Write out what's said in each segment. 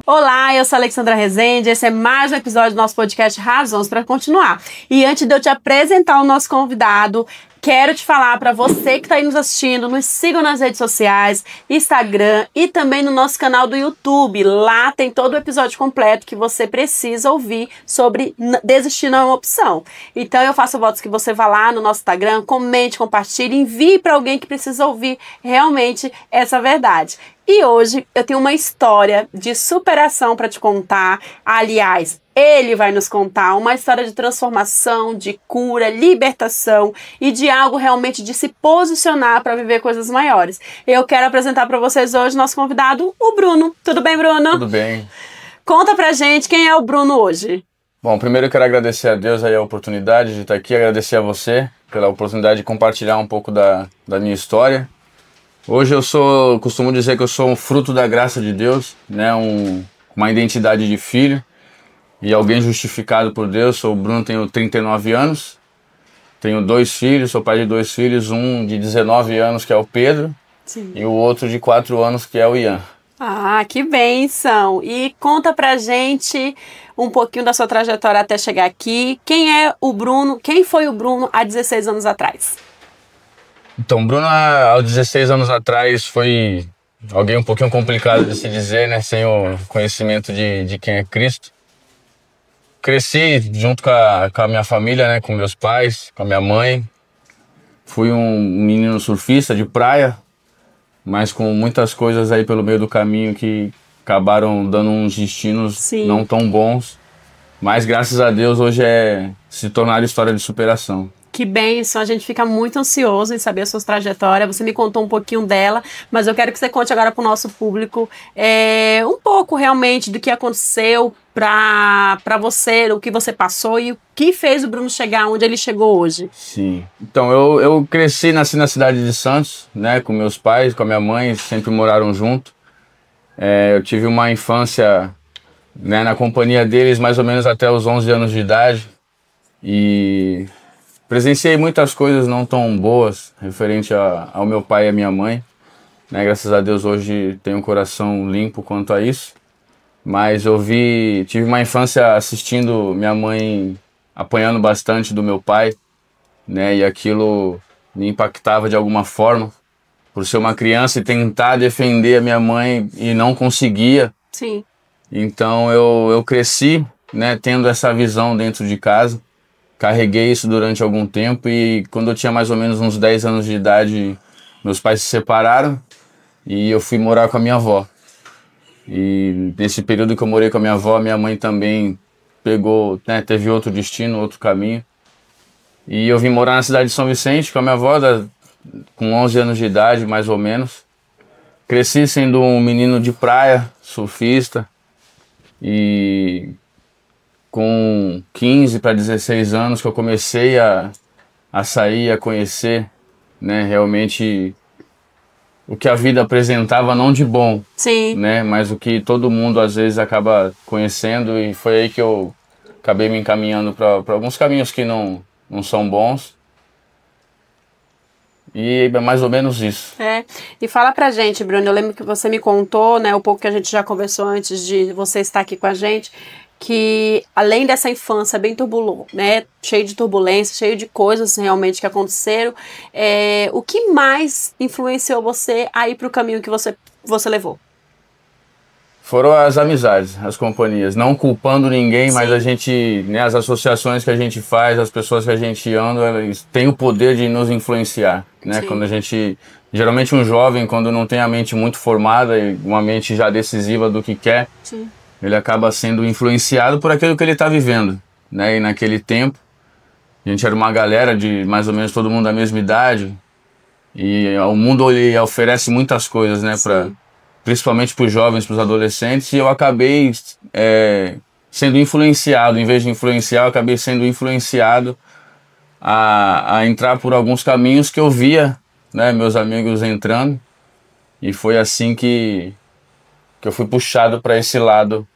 Olá, eu sou a Alexandra Rezende, esse é mais um episódio do nosso podcast Razões para Continuar. E antes de eu te apresentar o nosso convidado, quero te falar para você que está aí nos assistindo, nos sigam nas redes sociais, Instagram e também no nosso canal do YouTube. Lá tem todo o episódio completo que você precisa ouvir sobre desistir não é uma opção. Então eu faço votos que você vá lá no nosso Instagram, comente, compartilhe, envie para alguém que precisa ouvir realmente essa verdade. E hoje eu tenho uma história de superação para te contar. Aliás, ele vai nos contar uma história de transformação, de cura, libertação e de algo realmente de se posicionar para viver coisas maiores. Eu quero apresentar para vocês hoje nosso convidado, o Bruno. Tudo bem, Bruno? Tudo bem. Conta pra gente quem é o Bruno hoje. Bom, primeiro eu quero agradecer a Deus aí a oportunidade de estar aqui, agradecer a você pela oportunidade de compartilhar um pouco da minha história. Hoje costumo dizer que eu sou um fruto da graça de Deus, né? Uma identidade de filho e alguém justificado por Deus. Sou o Bruno, tenho 39 anos, tenho 2 filhos, sou pai de 2 filhos, um de 19 anos que é o Pedro. Sim. E o outro de 4 anos que é o Ian. Ah, que bênção! E conta pra gente um pouquinho da sua trajetória até chegar aqui. Quem é o Bruno? Quem foi o Bruno há 16 anos atrás? Então, Bruno, há 16 anos atrás, foi alguém um pouquinho complicado de se dizer, né? Sem o conhecimento de quem é Cristo. Cresci junto com a minha família, né? Com meus pais, com a minha mãe. Fui um menino surfista de praia, mas com muitas coisas aí pelo meio do caminho que acabaram dando uns destinos Sim. não tão bons. Mas, graças a Deus, hoje se tornar história de superação. Que bênção, a gente fica muito ansioso em saber a sua trajetória. Você me contou um pouquinho dela, mas eu quero que você conte agora para o nosso público um pouco realmente do que aconteceu para você, o que você passou e o que fez o Bruno chegar onde ele chegou hoje. Sim, então eu nasci na cidade de Santos, né, com meus pais, com a minha mãe, sempre moraram junto. Eu tive uma infância, né, na companhia deles mais ou menos até os 11 anos de idade e presenciei muitas coisas não tão boas referente ao meu pai e à minha mãe, né? Graças a Deus hoje tenho um coração limpo quanto a isso, mas tive uma infância assistindo minha mãe apanhando bastante do meu pai, né? E aquilo me impactava de alguma forma, por ser uma criança e tentar defender a minha mãe e não conseguia. Sim. Então eu cresci, né, tendo essa visão dentro de casa. Carreguei isso durante algum tempo e quando eu tinha mais ou menos uns 10 anos de idade, meus pais se separaram e eu fui morar com a minha avó. E nesse período que eu morei com a minha avó, minha mãe também pegou, né, teve outro destino, outro caminho. E eu vim morar na cidade de São Vicente com a minha avó, com 11 anos de idade, mais ou menos. Cresci sendo um menino de praia, surfista, e com 15 para 16 anos que eu comecei a sair, a conhecer, né, realmente o que a vida apresentava, não de bom, Sim. né, mas o que todo mundo às vezes acaba conhecendo, e foi aí que eu acabei me encaminhando para alguns caminhos que não são bons. E é mais ou menos isso. E fala pra gente, Bruno, eu lembro que você me contou, né, um pouco que a gente já conversou antes de você estar aqui com a gente, que além dessa infância bem turbulenta, né, cheio de turbulência, cheio de coisas realmente que aconteceram, o que mais influenciou você a ir para o caminho que você levou? Foram as amizades, as companhias, não culpando ninguém, Sim. mas a gente, né, as associações que a gente faz, as pessoas que a gente anda, elas têm o poder de nos influenciar, né? Sim. Quando a gente, geralmente um jovem, quando não tem a mente muito formada e uma mente já decisiva do que quer, Sim. ele acaba sendo influenciado por aquilo que ele está vivendo, né? E naquele tempo, a gente era uma galera de mais ou menos todo mundo da mesma idade e o mundo ele oferece muitas coisas, né? Principalmente para os jovens, para os adolescentes, e eu acabei sendo influenciado, em vez de influenciar, eu acabei sendo influenciado a entrar por alguns caminhos que eu via, né, meus amigos entrando, e foi assim que eu fui puxado para esse lado.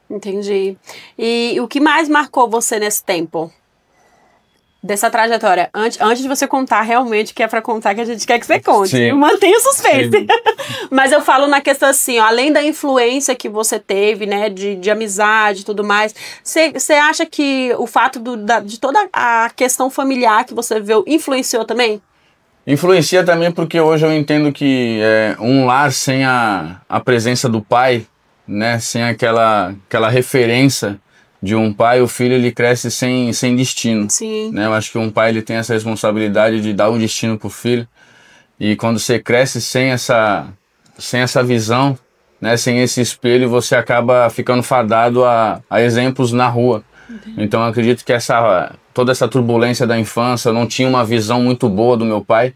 Entendi. E o que mais marcou você nesse tempo? dessa trajetória, antes de você contar realmente o que é pra contar, que a gente quer que você conte. Sim. Mantenha o suspense. Mas eu falo na questão assim, ó, além da influência que você teve, né, de amizade e tudo mais, você acha que o fato de toda a questão familiar que você viu influenciou também? Influencia também porque hoje eu entendo que um lar sem a presença do pai, né, sem aquela referência de um pai, o filho ele cresce sem destino. Sim. Né? Eu acho que um pai ele tem essa responsabilidade de dar um destino pro filho. E quando você cresce sem essa visão, né, sem esse espelho, você acaba ficando fadado a exemplos na rua. Entendi. Então eu acredito que toda essa turbulência da infância, eu não tinha uma visão muito boa do meu pai,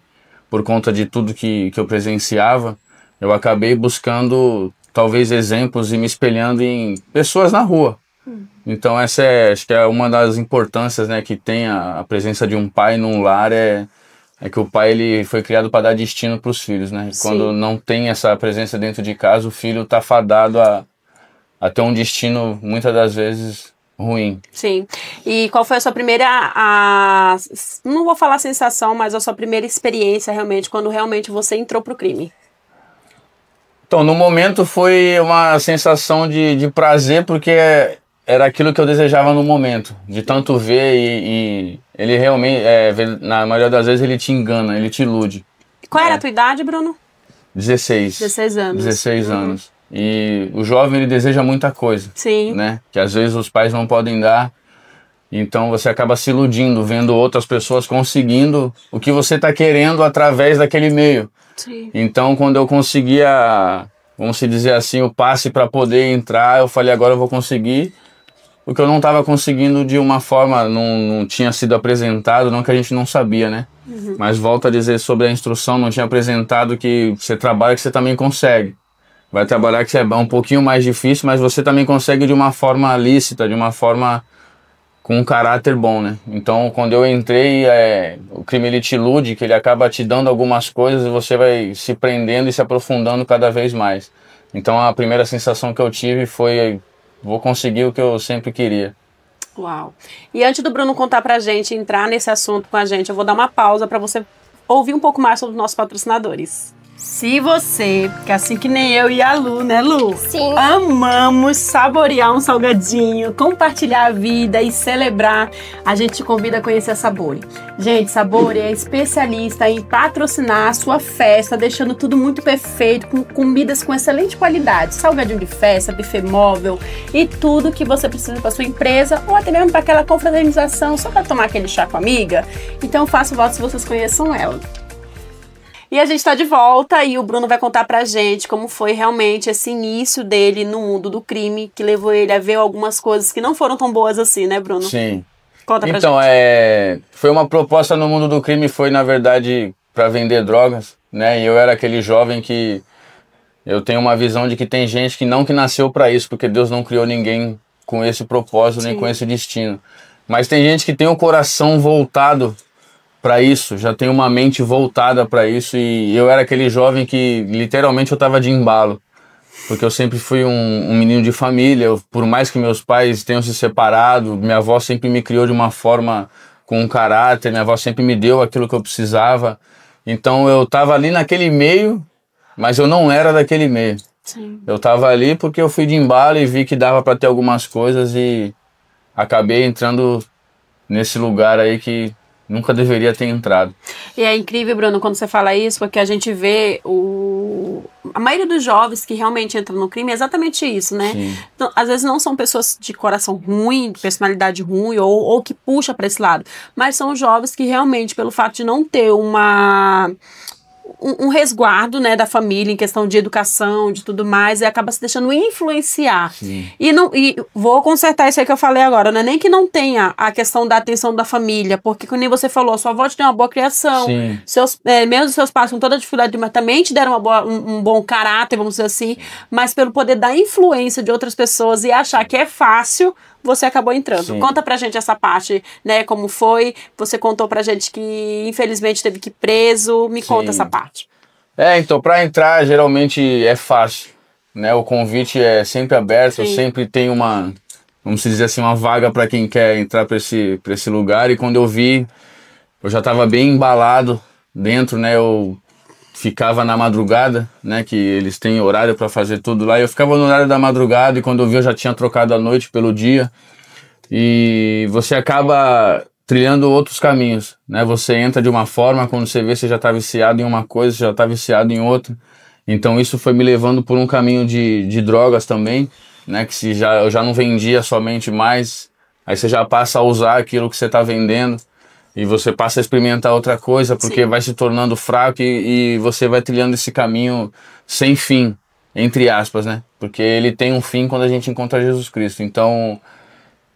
por conta de tudo que eu presenciava. Eu acabei buscando talvez exemplos e me espelhando em pessoas na rua. Então essa acho que é uma das importâncias, né, que tem a presença de um pai num lar, é que o pai ele foi criado para dar destino para os filhos, né? Sim. Quando não tem essa presença dentro de casa, o filho está fadado a ter um destino muitas das vezes ruim. Sim. E qual foi a sua primeira, não vou falar sensação, mas a sua primeira experiência realmente, quando realmente você entrou pro crime? Então, no momento foi uma sensação de prazer, porque era aquilo que eu desejava no momento, de tanto ver e ele realmente, na maioria das vezes, ele te engana, ele te ilude. Qual era a tua idade, Bruno? 16. 16 anos. 16 anos. E o jovem, ele deseja muita coisa. Sim. Né? Que às vezes os pais não podem dar, então você acaba se iludindo, vendo outras pessoas conseguindo o que você está querendo através daquele meio. Sim. Então, quando eu conseguia, vamos dizer assim, o passe para poder entrar, eu falei, agora eu vou conseguir. O que eu não estava conseguindo de uma forma, não tinha sido apresentado, não que a gente não sabia, né? Uhum. Mas volto a dizer sobre a instrução, não tinha apresentado que você trabalha, que você também consegue. Vai trabalhar que é um pouquinho mais difícil, mas você também consegue de uma forma lícita, de uma forma com um caráter bom, né? Então, quando eu entrei, o crime ele te ilude, que ele acaba te dando algumas coisas e você vai se prendendo e se aprofundando cada vez mais. Então, a primeira sensação que eu tive foi, vou conseguir o que eu sempre queria. Uau! E antes do Bruno contar pra gente, entrar nesse assunto com a gente, eu vou dar uma pausa para você ouvir um pouco mais sobre os nossos patrocinadores. Se você, que assim que nem eu e a Lu, né, Lu? Sim. Amamos saborear um salgadinho, compartilhar a vida e celebrar, a gente te convida a conhecer a Sabore. Gente, Sabore é especialista em patrocinar a sua festa, deixando tudo muito perfeito, com comidas com excelente qualidade, salgadinho de festa, buffet móvel e tudo que você precisa para sua empresa ou até mesmo para aquela confraternização, só para tomar aquele chá com a amiga. Então faço voto se vocês conheçam ela. E a gente tá de volta e o Bruno vai contar pra gente como foi realmente esse início dele no mundo do crime, que levou ele a ver algumas coisas que não foram tão boas assim, né, Bruno? Sim. Conta pra então, gente. Foi uma proposta no mundo do crime, foi na verdade para vender drogas, né? E eu era aquele jovem que eu tenho uma visão de que tem gente que nasceu para isso, porque Deus não criou ninguém com esse propósito, nem com esse destino. Mas tem gente que tem o coração voltado para isso, já tem uma mente voltada para isso, e eu era aquele jovem que literalmente eu tava de embalo, porque eu sempre fui um menino de família, por mais que meus pais tenham se separado, minha avó sempre me criou de uma forma com um caráter, minha avó sempre me deu aquilo que eu precisava, então eu tava ali naquele meio, mas eu não era daquele meio. Sim. Eu tava ali porque eu fui de embalo e vi que dava para ter algumas coisas e acabei entrando nesse lugar aí que nunca deveria ter entrado. E é incrível, Bruno, quando você fala isso, porque a gente vê a maioria dos jovens que realmente entram no crime é exatamente isso, né? Então, às vezes não são pessoas de coração ruim, de personalidade ruim, ou que puxa para esse lado, mas são jovens que realmente, pelo fato de não ter um resguardo, né, da família em questão de educação, de tudo mais, e acaba se deixando influenciar. E vou consertar isso aí que eu falei agora, não é nem que não tenha a questão da atenção da família, porque como você falou, sua avó te deu uma boa criação, mesmo seus pais com toda a dificuldade, mas também te deram um bom caráter, vamos dizer assim, mas pelo poder da influência de outras pessoas e achar que é fácil, você acabou entrando. Sim. Conta pra gente essa parte, né, como foi, você contou pra gente que infelizmente teve que ir preso, me conta essa parte. Então, pra entrar geralmente é fácil, né, o convite é sempre aberto, sempre tem vamos dizer assim, uma vaga para quem quer entrar para esse lugar. E quando eu vi, eu já estava bem embalado dentro, né? Eu ficava na madrugada, né? Que eles têm horário para fazer tudo lá. Eu ficava no horário da madrugada e quando eu vi, eu já tinha trocado a noite pelo dia. E você acaba trilhando outros caminhos, né? Você entra de uma forma, quando você vê, você já está viciado em uma coisa, você já está viciado em outra. Então isso foi me levando por um caminho de drogas também, né? Que eu já não vendia somente mais, aí você já passa a usar aquilo que você está vendendo e você passa a experimentar outra coisa, porque Sim. vai se tornando fraco e você vai trilhando esse caminho sem fim, entre aspas, né? Porque ele tem um fim quando a gente encontra Jesus Cristo. Então,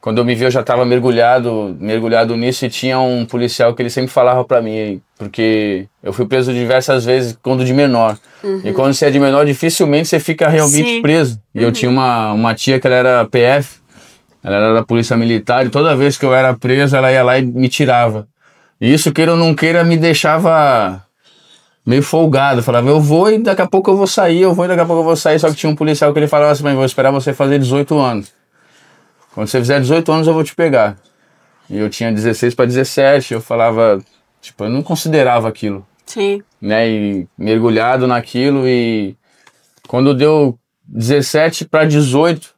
quando eu me vi, eu já estava mergulhado nisso e tinha um policial que ele sempre falava para mim, porque eu fui preso diversas vezes quando de menor. E quando você é de menor, dificilmente você fica realmente Sim. preso. E eu tinha uma tia que ela era PF, ela era da Polícia Militar, e toda vez que eu era preso, ela ia lá e me tirava. E isso, queira ou não queira, me deixava meio folgado. Eu falava, eu vou e daqui a pouco eu vou sair, Só que tinha um policial que ele falava assim, mas vou esperar você fazer 18 anos. Quando você fizer 18 anos eu vou te pegar. E eu tinha 16 para 17, eu falava, tipo, eu não considerava aquilo. Sim. Né, e mergulhado naquilo e quando deu 17 para 18,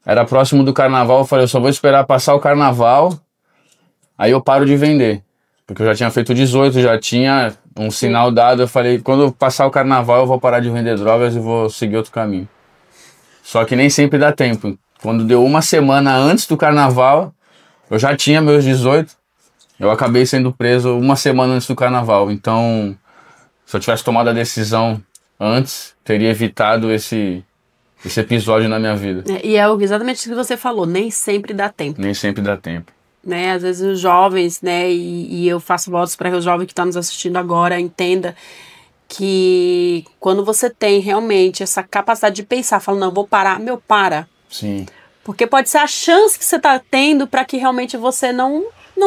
era próximo do carnaval, eu falei, eu só vou esperar passar o carnaval, aí eu paro de vender. Porque eu já tinha feito 18, já tinha um sinal dado, eu falei, quando passar o carnaval eu vou parar de vender drogas e vou seguir outro caminho. Só que nem sempre dá tempo. Quando deu uma semana antes do carnaval, eu já tinha meus 18, eu acabei sendo preso uma semana antes do carnaval. Então, se eu tivesse tomado a decisão antes, teria evitado esse episódio na minha vida. E é exatamente o que você falou, nem sempre dá tempo. Nem sempre dá tempo. Né? Às vezes os jovens, né, e eu faço votos para que o jovem que está nos assistindo agora entenda que quando você tem realmente essa capacidade de pensar, fala, não, vou parar, para. Sim. Porque pode ser a chance que você está tendo para que realmente você não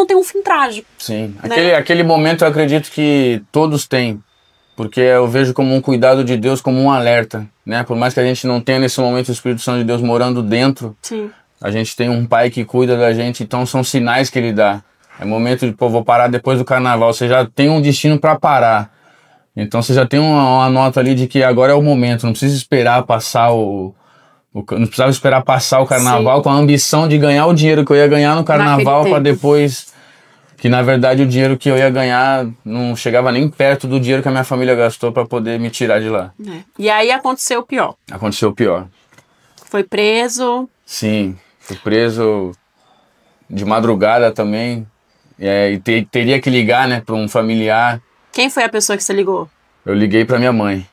tenha um fim trágico. Sim. Né? Aquele momento eu acredito que todos têm, porque eu vejo como um cuidado de Deus, como um alerta, né? Por mais que a gente não tenha nesse momento o Espírito Santo de Deus morando dentro, Sim. A gente tem um pai que cuida da gente, então são sinais que ele dá. É momento de, vou parar depois do carnaval, você já tem um destino para parar. Então você já tem uma nota ali de que agora é o momento, não precisa esperar passar não precisava esperar passar o carnaval. Sim. Com a ambição de ganhar o dinheiro que eu ia ganhar no carnaval para depois, que na verdade o dinheiro que eu ia ganhar não chegava nem perto do dinheiro que a minha família gastou para poder me tirar de lá. E aí aconteceu o pior. Aconteceu o pior. Foi preso. Sim, fui preso de madrugada também. E teria que ligar, né, para um familiar. Quem foi a pessoa que você ligou? Eu liguei para minha mãe.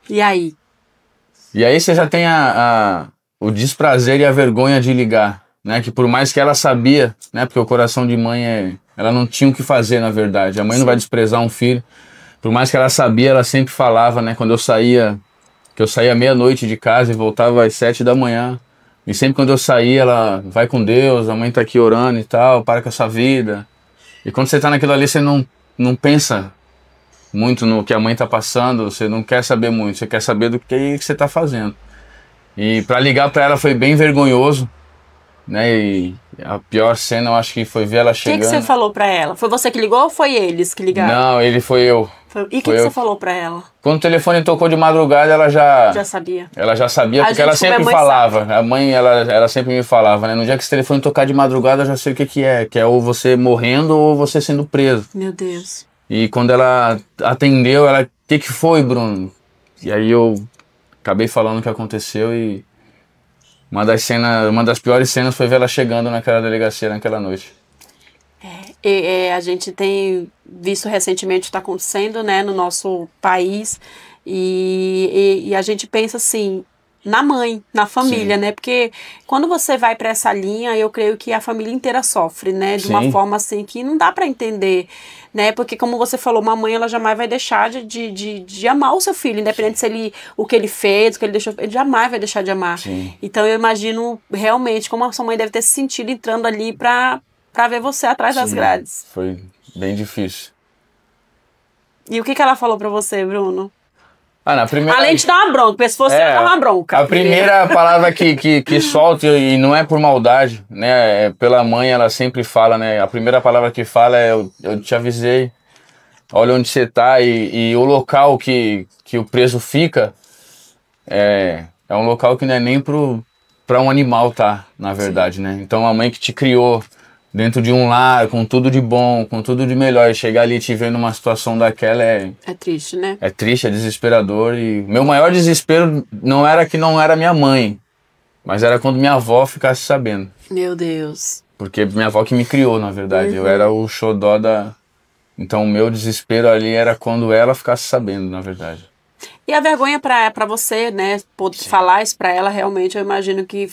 E aí? E aí você já tem o desprazer e a vergonha de ligar, né? Que por mais que ela sabia, né? Porque o coração de mãe ela não tinha o que fazer, na verdade. A mãe Sim. Não vai desprezar um filho. Por mais que ela sabia, ela sempre falava, né? Quando eu saía meia-noite de casa e voltava às 7 da manhã. E sempre quando eu saía, ela vai com Deus, a mãe tá aqui orando e tal, para com essa vida. E quando você tá naquilo ali, você não pensa muito no que a mãe tá passando, você não quer saber muito, você quer saber do que você tá fazendo. E para ligar para ela foi bem vergonhoso, né? E a pior cena eu acho que foi ver ela chegando. O que você falou para ela? Foi você que ligou ou foi eles que ligaram? Não, ele foi eu. E o que você falou para ela? Quando o telefone tocou de madrugada, ela já sabia. Ela já sabia, porque ela sempre falava. Sabe. A mãe, ela sempre me falava, né? No dia que esse telefone tocar de madrugada, eu já sei o que é. Que é ou você morrendo ou você sendo preso. Meu Deus. E quando ela atendeu, ela, o que foi, Bruno? E aí eu acabei falando o que aconteceu e uma das piores cenas foi ver ela chegando naquela delegacia naquela noite. A gente tem visto recentemente o que está acontecendo, né, no nosso país e a gente pensa assim, na mãe, na família, Sim. né? Porque quando você vai para essa linha, eu creio que a família inteira sofre, né? De Sim. uma forma assim que não dá para entender, né? Porque como você falou, uma mãe, ela jamais vai deixar de amar o seu filho, independente se o que ele fez, o que ele deixou, ele jamais vai deixar de amar. Sim. Então eu imagino realmente como a sua mãe deve ter se sentido entrando ali para ver você atrás Sim. das grades. Foi bem difícil. E o que ela falou para você, Bruno? Além de dar uma bronca, porque se fosse dar uma bronca. A primeira palavra que solta, e não é por maldade, né? Pela mãe, ela sempre fala, né? A primeira palavra que fala é: eu te avisei, olha onde você tá. E o local que o preso fica é um local que não é nem pra um animal, tá? Na verdade, né? Então a mãe que te criou dentro de um lar, com tudo de bom, com tudo de melhor, e chegar ali e te ver numa situação daquela é triste, né? É triste, é desesperador. E meu maior desespero não era minha mãe, mas era quando minha avó ficasse sabendo. Meu Deus. Porque minha avó que me criou, na verdade. Eu era o xodó da... Então o meu desespero ali era quando ela ficasse sabendo, na verdade. E a vergonha pra você, né? Poder falar isso pra ela, realmente, eu imagino que...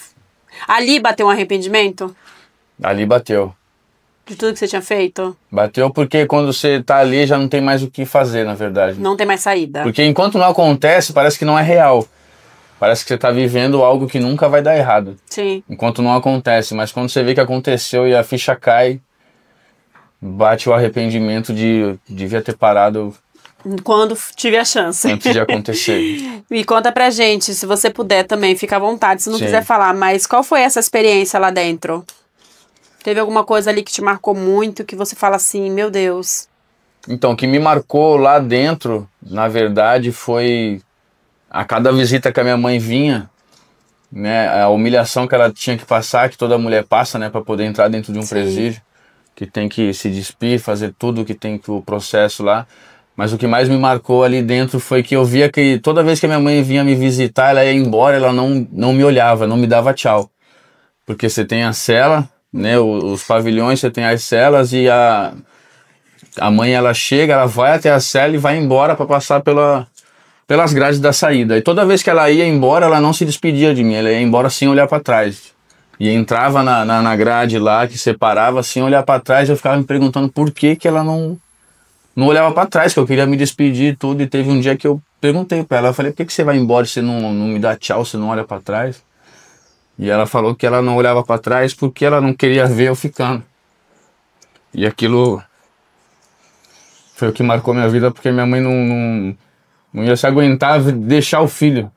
Ali bateu um arrependimento? Ali bateu. De tudo que você tinha feito? Bateu porque quando você tá ali já não tem mais o que fazer, na verdade. Não tem mais saída. Porque enquanto não acontece, parece que não é real. Parece que você tá vivendo algo que nunca vai dar errado. Sim. Enquanto não acontece. Mas quando você vê que aconteceu e a ficha cai, bate o arrependimento de devia ter parado... Quando tive a chance. Antes de acontecer. Me conta pra gente, se você puder também, fica à vontade, se não quiser falar. Mas qual foi essa experiência lá dentro? Teve alguma coisa ali que te marcou muito, que você fala assim, meu Deus? Então, o que me marcou lá dentro, na verdade, foi a cada visita que a minha mãe vinha, né, a humilhação que ela tinha que passar, que toda mulher passa, né, para poder entrar dentro de um presídio, que tem que se despir, fazer tudo que tem que o processo lá. Mas o que mais me marcou ali dentro foi que eu via que toda vez que a minha mãe vinha me visitar, ela ia embora, ela não me olhava, não me dava tchau. Porque você tem a cela, né, os pavilhões, você tem as celas e a mãe, ela chega, ela vai até a cela e vai embora para passar pelas grades da saída. E toda vez que ela ia embora, ela não se despedia de mim, ela ia embora sem olhar para trás. E entrava na grade lá, que separava, sem olhar para trás, eu ficava me perguntando por que ela não olhava para trás, que eu queria me despedir e tudo. E teve um dia que eu perguntei para ela, eu falei, por que você vai embora e você não me dá tchau, você não olha para trás? E ela falou que ela não olhava para trás porque ela não queria ver eu ficando. E aquilo foi o que marcou minha vida, porque minha mãe não ia se aguentar deixar o filho.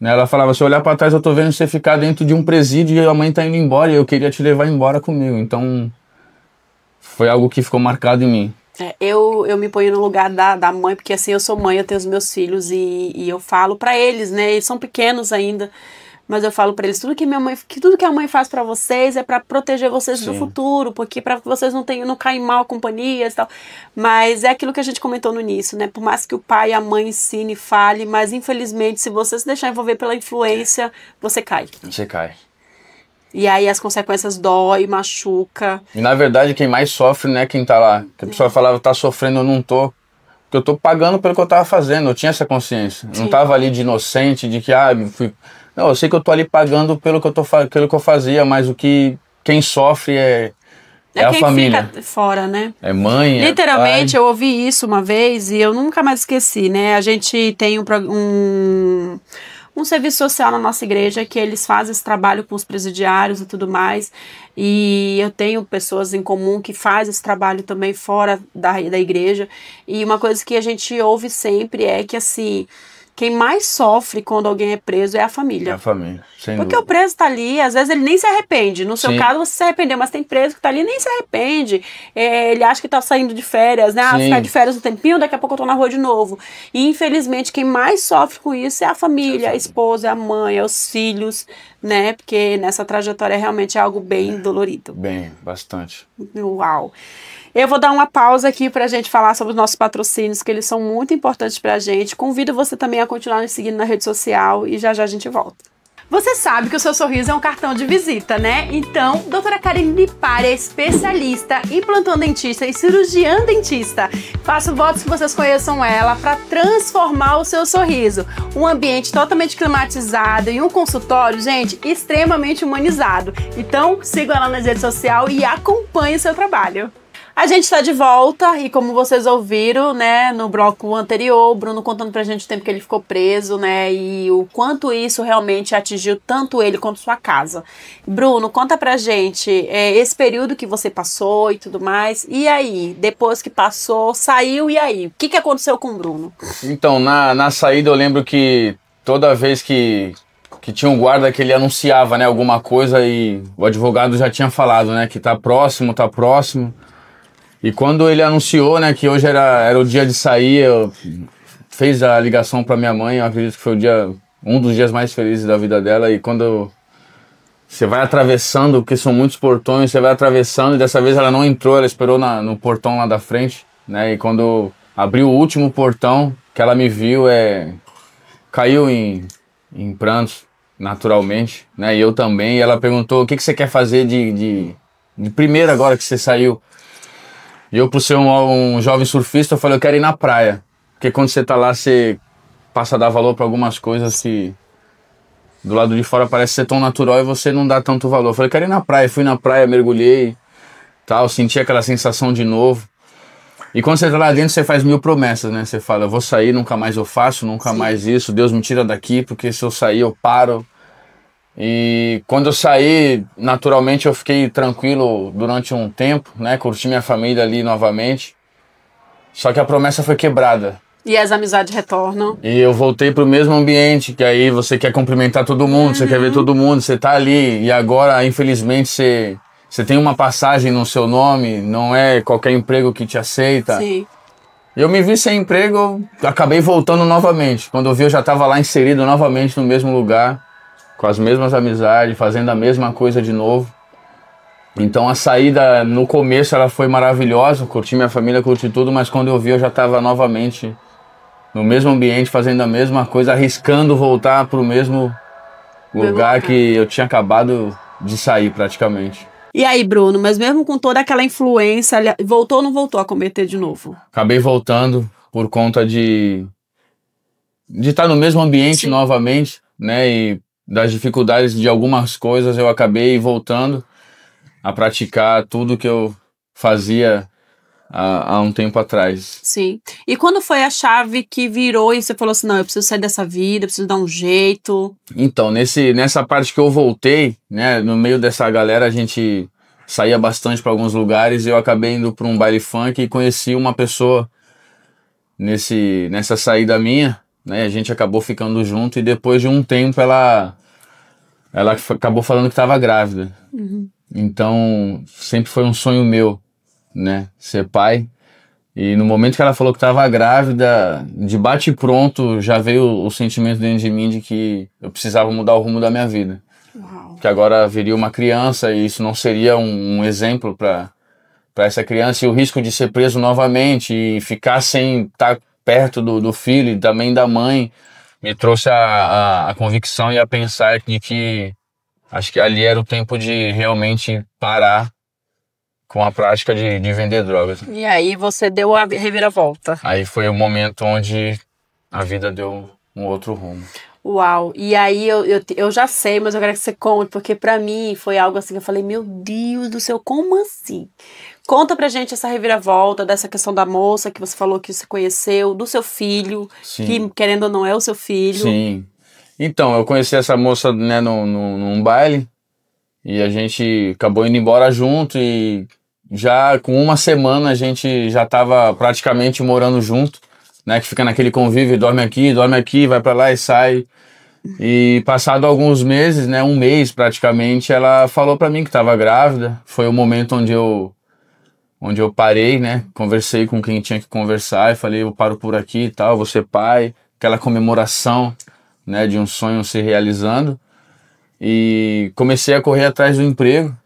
Ela falava, se eu olhar para trás eu tô vendo você ficar dentro de um presídio e a mãe tá indo embora e eu queria te levar embora comigo. Então foi algo que ficou marcado em mim. Eu me ponho no lugar da mãe, porque assim, eu sou mãe, eu tenho os meus filhos e eu falo pra eles, né, eles são pequenos ainda, mas eu falo pra eles, tudo que a mãe faz pra vocês é pra proteger vocês do futuro, porque pra que vocês não caem mal companhias e tal, mas é aquilo que a gente comentou no início, né, por mais que o pai e a mãe ensine e fale, mas infelizmente se você se deixar envolver pela influência, você cai. Você cai. E aí as consequências dói, machuca. E na verdade quem mais sofre não é quem tá lá. Que a pessoa falava, tá sofrendo, eu não tô. Porque eu tô pagando pelo que eu tava fazendo, eu tinha essa consciência. Eu não tava ali de inocente, de que, Não, eu sei que eu tô ali pagando pelo que eu fazia, mas quem sofre é a família. Fica fora, né? É mãe, literalmente, pai. Eu ouvi isso uma vez e eu nunca mais esqueci, né? A gente tem um serviço social na nossa igreja que eles fazem esse trabalho com os presidiários e tudo mais, e eu tenho pessoas em comum que fazem esse trabalho também fora da igreja, e uma coisa que a gente ouve sempre é que assim, quem mais sofre quando alguém é preso é a família. É a família, sem Porque dúvida. o preso tá ali, às vezes ele nem se arrepende. No seu Sim. caso, você se arrependeu, mas tem preso que tá ali e nem se arrepende. Ele acha que tá saindo de férias, né? Ficar de férias um tempinho, daqui a pouco eu tô na rua de novo. E infelizmente, quem mais sofre com isso é a família, a esposa, a mãe, os filhos, né? Porque nessa trajetória realmente é algo bem dolorido. Bem, bastante. Uau! Eu vou dar uma pausa aqui pra gente falar sobre os nossos patrocínios, que eles são muito importantes pra gente. Convido você também a continuar nos seguindo na rede social e já a gente volta. Você sabe que o seu sorriso é um cartão de visita, né? Então, doutora Karine Lipari é especialista, implantão dentista e cirurgiã dentista. Faço votos que vocês conheçam ela para transformar o seu sorriso. Um ambiente totalmente climatizado e um consultório, gente, extremamente humanizado. Então, siga ela nas redes sociais e acompanhe o seu trabalho. A gente está de volta e como vocês ouviram, né, no bloco anterior, o Bruno contando pra gente o tempo que ele ficou preso, né, e o quanto isso realmente atingiu tanto ele quanto sua casa. Bruno, conta pra gente esse período que você passou e tudo mais, e aí, depois que passou, saiu, e aí? O que aconteceu com o Bruno? Então, na saída eu lembro que toda vez que tinha um guarda que ele anunciava, né, alguma coisa e o advogado já tinha falado, né, que tá próximo. E quando ele anunciou, né, que hoje era o dia de sair, fez a ligação para minha mãe, eu acredito que foi um dos dias mais felizes da vida dela. E quando você vai atravessando, porque são muitos portões, você vai atravessando, e dessa vez ela não entrou, ela esperou no portão lá da frente, né, e quando abriu o último portão, que ela me viu, caiu em prantos, naturalmente, né, e eu também. E ela perguntou, o que você quer fazer de primeiro agora que você saiu? E eu, por ser um jovem surfista, eu falei, eu quero ir na praia. Porque quando você tá lá, você passa a dar valor para algumas coisas que do lado de fora parece ser tão natural e você não dá tanto valor. Eu falei, eu quero ir na praia. Fui na praia, mergulhei, tal, senti aquela sensação de novo. E quando você tá lá dentro, você faz 1000 promessas, né? Você fala, eu vou sair, nunca mais eu faço, nunca mais isso. Deus me tira daqui, porque se eu sair, eu paro. E quando eu saí, naturalmente eu fiquei tranquilo durante um tempo, né? Curti minha família ali novamente. Só que a promessa foi quebrada. E as amizades retornam. E eu voltei pro mesmo ambiente, que aí você quer cumprimentar todo mundo, você quer ver todo mundo, você tá ali. E agora, infelizmente, você tem uma passagem no seu nome, não é qualquer emprego que te aceita. Sim. Eu me vi sem emprego, acabei voltando novamente. Quando eu vi, eu já estava lá inserido novamente no mesmo lugar, com as mesmas amizades, fazendo a mesma coisa de novo. Então a saída no começo ela foi maravilhosa, curti minha família, curti tudo, mas quando eu vi eu já estava novamente no mesmo ambiente, fazendo a mesma coisa, arriscando voltar para o mesmo lugar que eu tinha acabado de sair praticamente. E aí, Bruno, mas mesmo com toda aquela influência, voltou ou não voltou a cometer de novo? Acabei voltando por conta de estar no mesmo ambiente novamente, né, e das dificuldades de algumas coisas, eu acabei voltando a praticar tudo que eu fazia há um tempo atrás. Sim. E quando foi a chave que virou e você falou assim, não, eu preciso sair dessa vida, eu preciso dar um jeito? Então, nessa parte que eu voltei, né, no meio dessa galera, a gente saía bastante para alguns lugares e eu acabei indo para um baile funk e conheci uma pessoa nessa saída minha, né, a gente acabou ficando junto e depois de um tempo ela acabou falando que estava grávida. Uhum. Então, sempre foi um sonho meu, né, ser pai. E no momento que ela falou que estava grávida, de bate e pronto, já veio o sentimento dentro de mim de que eu precisava mudar o rumo da minha vida. Uau. Que agora viria uma criança e isso não seria um exemplo para essa criança. E o risco de ser preso novamente e ficar sem estar perto do filho e também da mãe me trouxe a convicção e a pensar de que acho que ali era o tempo de realmente parar com a prática de vender drogas. E aí você deu a reviravolta. Aí foi o momento onde a vida deu um outro rumo. Uau, e aí eu já sei, mas eu quero que você conte, porque pra mim foi algo assim que eu falei, meu Deus do céu, como assim? Conta pra gente essa reviravolta, dessa questão da moça que você falou que você conheceu, do seu filho, Sim. Que querendo ou não é o seu filho. Sim. Então, eu conheci essa moça, né, num baile e a gente acabou indo embora junto e já com uma semana a gente já estava praticamente morando junto, né, que fica naquele convívio, dorme aqui, vai para lá e sai. E passado alguns meses, né, um mês praticamente, ela falou para mim que estava grávida. Foi o momento onde eu parei, né, conversei com quem tinha que conversar e falei, eu paro por aqui e tal, vou ser pai, aquela comemoração, né, de um sonho se realizando. E comecei a correr atrás do emprego,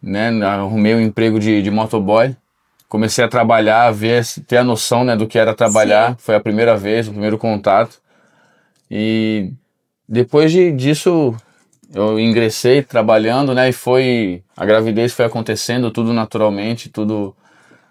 né, arrumei um emprego de motoboy, comecei a trabalhar, ter a noção, né, do que era trabalhar. Sim. Foi a primeira vez, o primeiro contato. E depois disso eu ingressei trabalhando, né, e a gravidez foi acontecendo tudo naturalmente, tudo,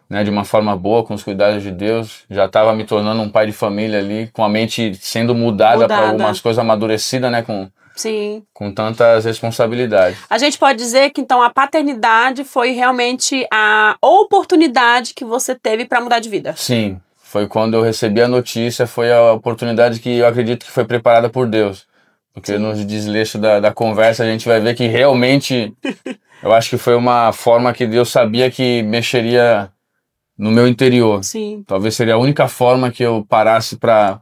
né, de uma forma boa, com os cuidados de Deus. Já estava me tornando um pai de família ali, com a mente sendo mudada para algumas coisas, amadurecida, né, com Sim. com tantas responsabilidades. A gente pode dizer que, então, a paternidade foi realmente a oportunidade que você teve para mudar de vida. Sim, foi quando eu recebi a notícia, foi a oportunidade que eu acredito que foi preparada por Deus. Porque no desleixo da conversa a gente vai ver que realmente, eu acho que foi uma forma que Deus sabia que mexeria no meu interior. Sim. Talvez seria a única forma que eu parasse para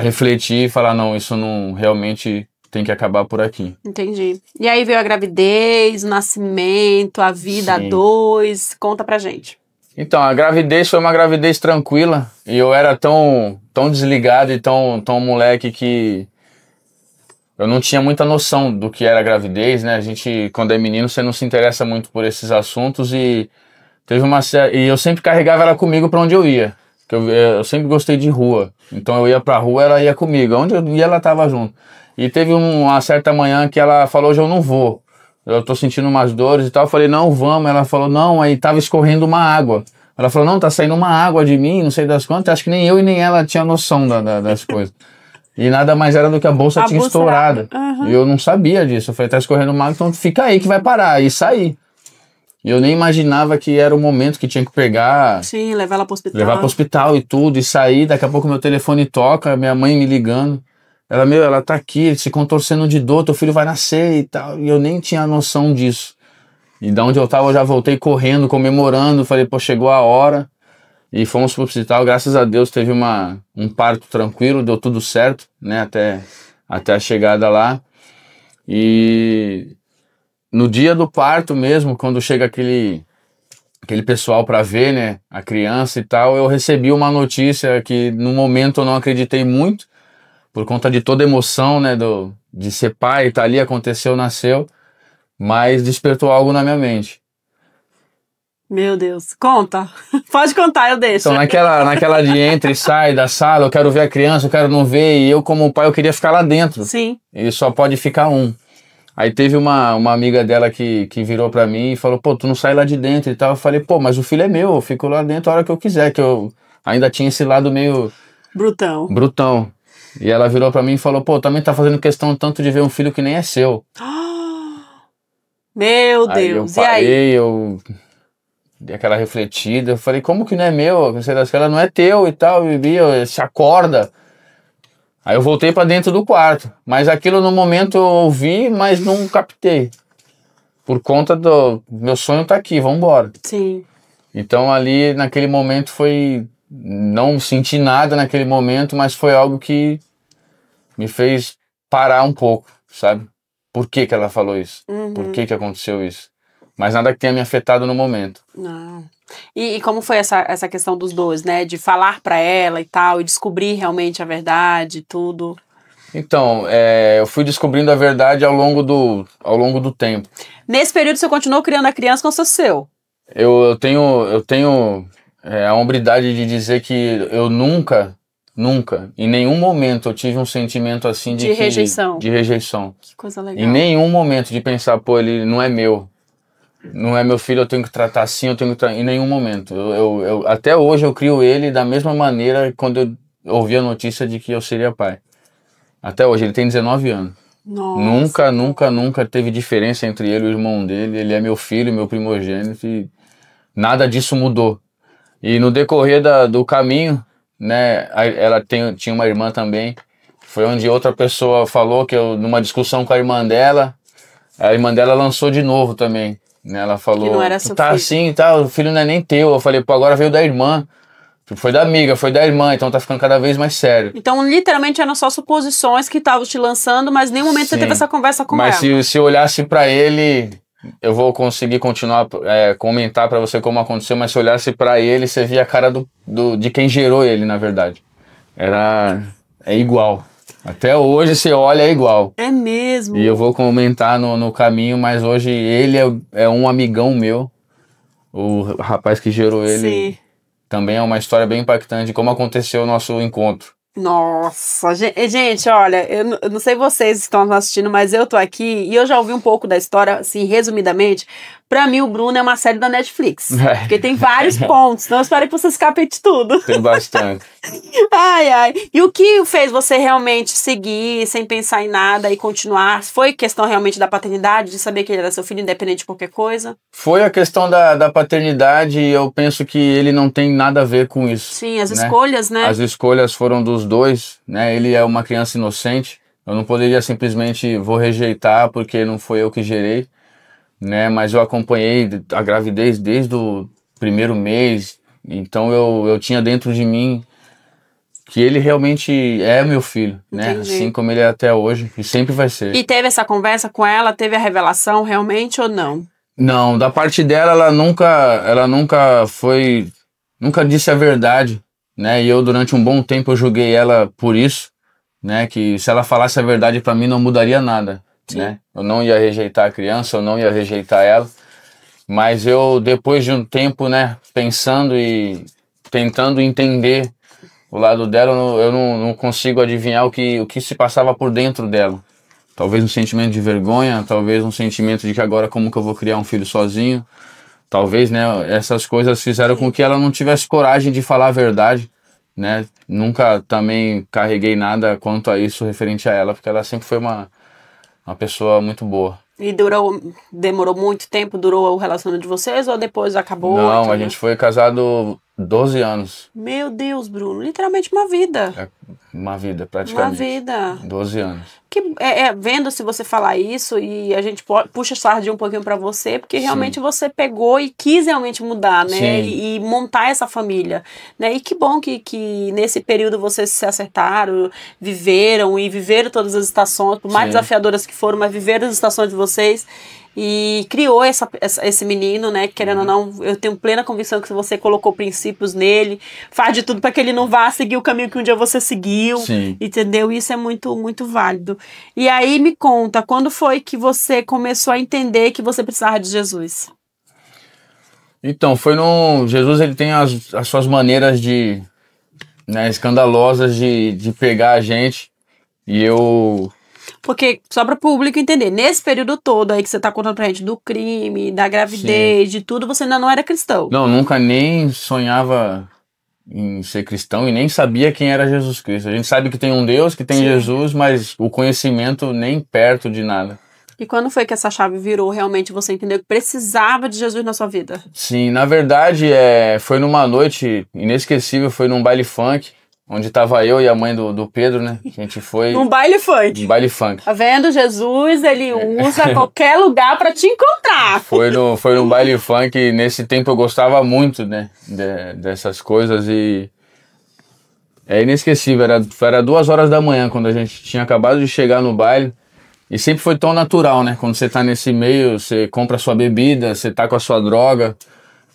refletir e falar, não, isso não realmente tem que acabar por aqui. Entendi. E aí veio a gravidez, o nascimento, a vida a dois. Conta pra gente. Então, a gravidez foi uma gravidez tranquila e eu era tão desligado e tão moleque que eu não tinha muita noção do que era gravidez, né? A gente, quando é menino, você não se interessa muito por esses assuntos e eu sempre carregava ela comigo para onde eu ia. Eu sempre gostei de rua, então eu ia pra rua, ela ia comigo, onde eu ia ela tava junto. E teve uma certa manhã que ela falou, hoje eu não vou, eu tô sentindo umas dores e tal. Eu falei, não, vamos. Ela falou, não, aí tava escorrendo uma água. Ela falou, não, tá saindo uma água de mim, não sei das quantas. Acho que nem eu e nem ela tinha noção das coisas. E nada mais era do que a bolsa tinha estourado. Uhum. E eu não sabia disso. Eu falei, tá escorrendo uma água, então fica aí que vai parar. E saí. E eu nem imaginava que era o momento que tinha que pegar... Sim, levar ela pro hospital. Levar pro hospital e tudo, e sair. Daqui a pouco meu telefone toca, minha mãe me ligando. Ela tá aqui, se contorcendo de dor, teu filho vai nascer e tal. E eu nem tinha noção disso. E da onde eu tava, eu já voltei correndo, comemorando. Falei, pô, chegou a hora. E fomos pro hospital. Graças a Deus teve um parto tranquilo, deu tudo certo, né? Até a chegada lá. E no dia do parto mesmo, quando chega aquele pessoal para ver, né, a criança e tal, eu recebi uma notícia que no momento eu não acreditei muito, por conta de toda a emoção, né, de ser pai, tá ali, aconteceu, nasceu, mas despertou algo na minha mente. Meu Deus, conta. Pode contar, eu deixo. Então naquela de entra e sai da sala, eu quero ver a criança, eu quero não ver, e eu como pai eu queria ficar lá dentro. Sim. E só pode ficar um. Aí teve uma amiga dela que virou pra mim e falou, pô, tu não sai lá de dentro e tal. Eu falei, pô, mas o filho é meu, eu fico lá dentro a hora que eu quiser, que eu ainda tinha esse lado meio... Brutão. E ela virou pra mim e falou, pô, também tá fazendo questão tanto de ver um filho que nem é seu. Meu Deus, e aí? Eu dei aquela refletida, eu falei, como que não é meu? Ela não é teu e tal, e se acorda. Aí eu voltei pra dentro do quarto, mas aquilo no momento eu ouvi, mas não captei. Por conta do meu sonho tá aqui, vambora. Sim. Então ali naquele momento não senti nada naquele momento, mas foi algo que me fez parar um pouco, sabe? Por que ela falou isso? Uhum. Por que aconteceu isso? Mas nada que tenha me afetado no momento. Não. E como foi essa questão dos dois, né? De falar pra ela e tal, e descobrir realmente a verdade, tudo. Então, eu fui descobrindo a verdade ao longo do tempo. Nesse período você continuou criando a criança com o seu? Eu tenho a hombridade de dizer que eu nunca, em nenhum momento eu tive um sentimento assim de rejeição. De rejeição. Que coisa legal. Em nenhum momento de pensar, pô, ele não é meu. Não é meu filho, eu tenho que tratar assim, em nenhum momento. Até hoje eu crio ele da mesma maneira quando eu ouvi a notícia de que eu seria pai. Até hoje, ele tem 19 anos. Nossa. Nunca teve diferença entre ele e o irmão dele. Ele é meu filho, meu primogênito, e nada disso mudou. E no decorrer do caminho, né, ela tinha uma irmã também. Foi onde outra pessoa falou que numa discussão com a irmã dela lançou de novo também. Ela falou, que não era seu tá filho. assim e tal, o filho não é nem teu. Eu falei, pô, agora veio da irmã. Foi da amiga, foi da irmã, então tá ficando cada vez mais sério. Então, literalmente, eram só suposições que estavam te lançando, mas em nenhum momento você teve essa conversa com ela. Mas se eu olhasse pra ele, eu vou conseguir continuar, comentar pra você como aconteceu, mas se eu olhasse pra ele, você via a cara de quem gerou ele, na verdade. É igual. Até hoje você olha, é igual. É mesmo? E eu vou comentar no caminho, mas hoje ele é um amigão meu. O rapaz que gerou ele. Sim. Também é uma história bem impactante de como aconteceu o nosso encontro. Nossa, gente, olha, eu não sei vocês que estão assistindo, mas eu tô aqui e eu já ouvi um pouco da história, assim, resumidamente, Pra mim, o Bruno é uma série da Netflix. Porque tem vários pontos. Então, eu espero que você escape de tudo. Tem bastante. Ai, ai. E o que fez você realmente seguir, sem pensar em nada e continuar? Foi questão realmente da paternidade, de saber que ele era seu filho, independente de qualquer coisa? Foi a questão da paternidade e eu penso que ele não tem nada a ver com isso. Sim, as escolhas, né? As escolhas foram dos dois, né? Ele é uma criança inocente. Eu não poderia simplesmente vou rejeitar porque não foi eu que gerei, né? Mas eu acompanhei a gravidez desde o primeiro mês. Então eu tinha dentro de mim que ele realmente é meu filho, né? Entendi. Assim como ele é até hoje e sempre vai ser. E teve essa conversa com ela? Teve a revelação realmente ou não? Não, da parte dela, ela nunca disse a verdade, né? E eu durante um bom tempo eu julguei ela por isso, né? Que se ela falasse a verdade pra mim não mudaria nada, né? Eu não ia rejeitar a criança, eu não ia rejeitar ela, mas eu depois de um tempo, né? Pensando e tentando entender o lado dela, eu não consigo adivinhar o que se passava por dentro dela. Talvez um sentimento de vergonha, talvez um sentimento de que agora como que eu vou criar um filho sozinho. Talvez, né, essas coisas fizeram com que ela não tivesse coragem de falar a verdade, né? Nunca também carreguei nada quanto a isso referente a ela, porque ela sempre foi uma pessoa muito boa. E demorou muito tempo? Durou o relacionamento de vocês ou depois acabou? Não, entendeu? a gente foi casado 12 anos. Meu Deus, Bruno, literalmente uma vida. É uma vida, praticamente. Uma vida. 12 anos. Que vendo se você falar isso e a gente puxa a sardinha um pouquinho pra você, porque realmente você pegou e quis realmente mudar, né? E montar essa família, né? E que bom que nesse período vocês se acertaram, viveram todas as estações, por mais desafiadoras que foram, mas viveram as estações de vocês. E criou esse menino, né? Querendo ou não, eu tenho plena convicção que você colocou princípios nele, faz de tudo para que ele não vá seguir o caminho que um dia você seguiu, entendeu? Isso é muito, muito válido. E aí me conta, quando foi que você começou a entender que você precisava de Jesus? Então, Jesus, ele tem as suas maneiras escandalosas de pegar a gente, e eu... Porque, só para o público entender, nesse período todo aí que você tá contando pra gente do crime, da gravidez, de tudo, você ainda não era cristão. Não, nunca nem sonhava em ser cristão e nem sabia quem era Jesus Cristo. A gente sabe que tem um Deus, que tem Jesus, mas o conhecimento nem perto de nada. E quando foi que essa chave virou, realmente você entendeu que precisava de Jesus na sua vida? Sim, na verdade, foi numa noite inesquecível, foi num baile funk, onde tava eu e a mãe do Pedro, né? A gente foi... Um baile funk. Um baile funk. Tá vendo? Jesus, ele usa qualquer lugar pra te encontrar. Foi no baile funk, nesse tempo eu gostava muito, né? Dessas coisas e... É inesquecível, era 2 horas da manhã, quando a gente tinha acabado de chegar no baile. E sempre foi tão natural, né? Quando você tá nesse meio, você compra a sua bebida, você tá com a sua droga...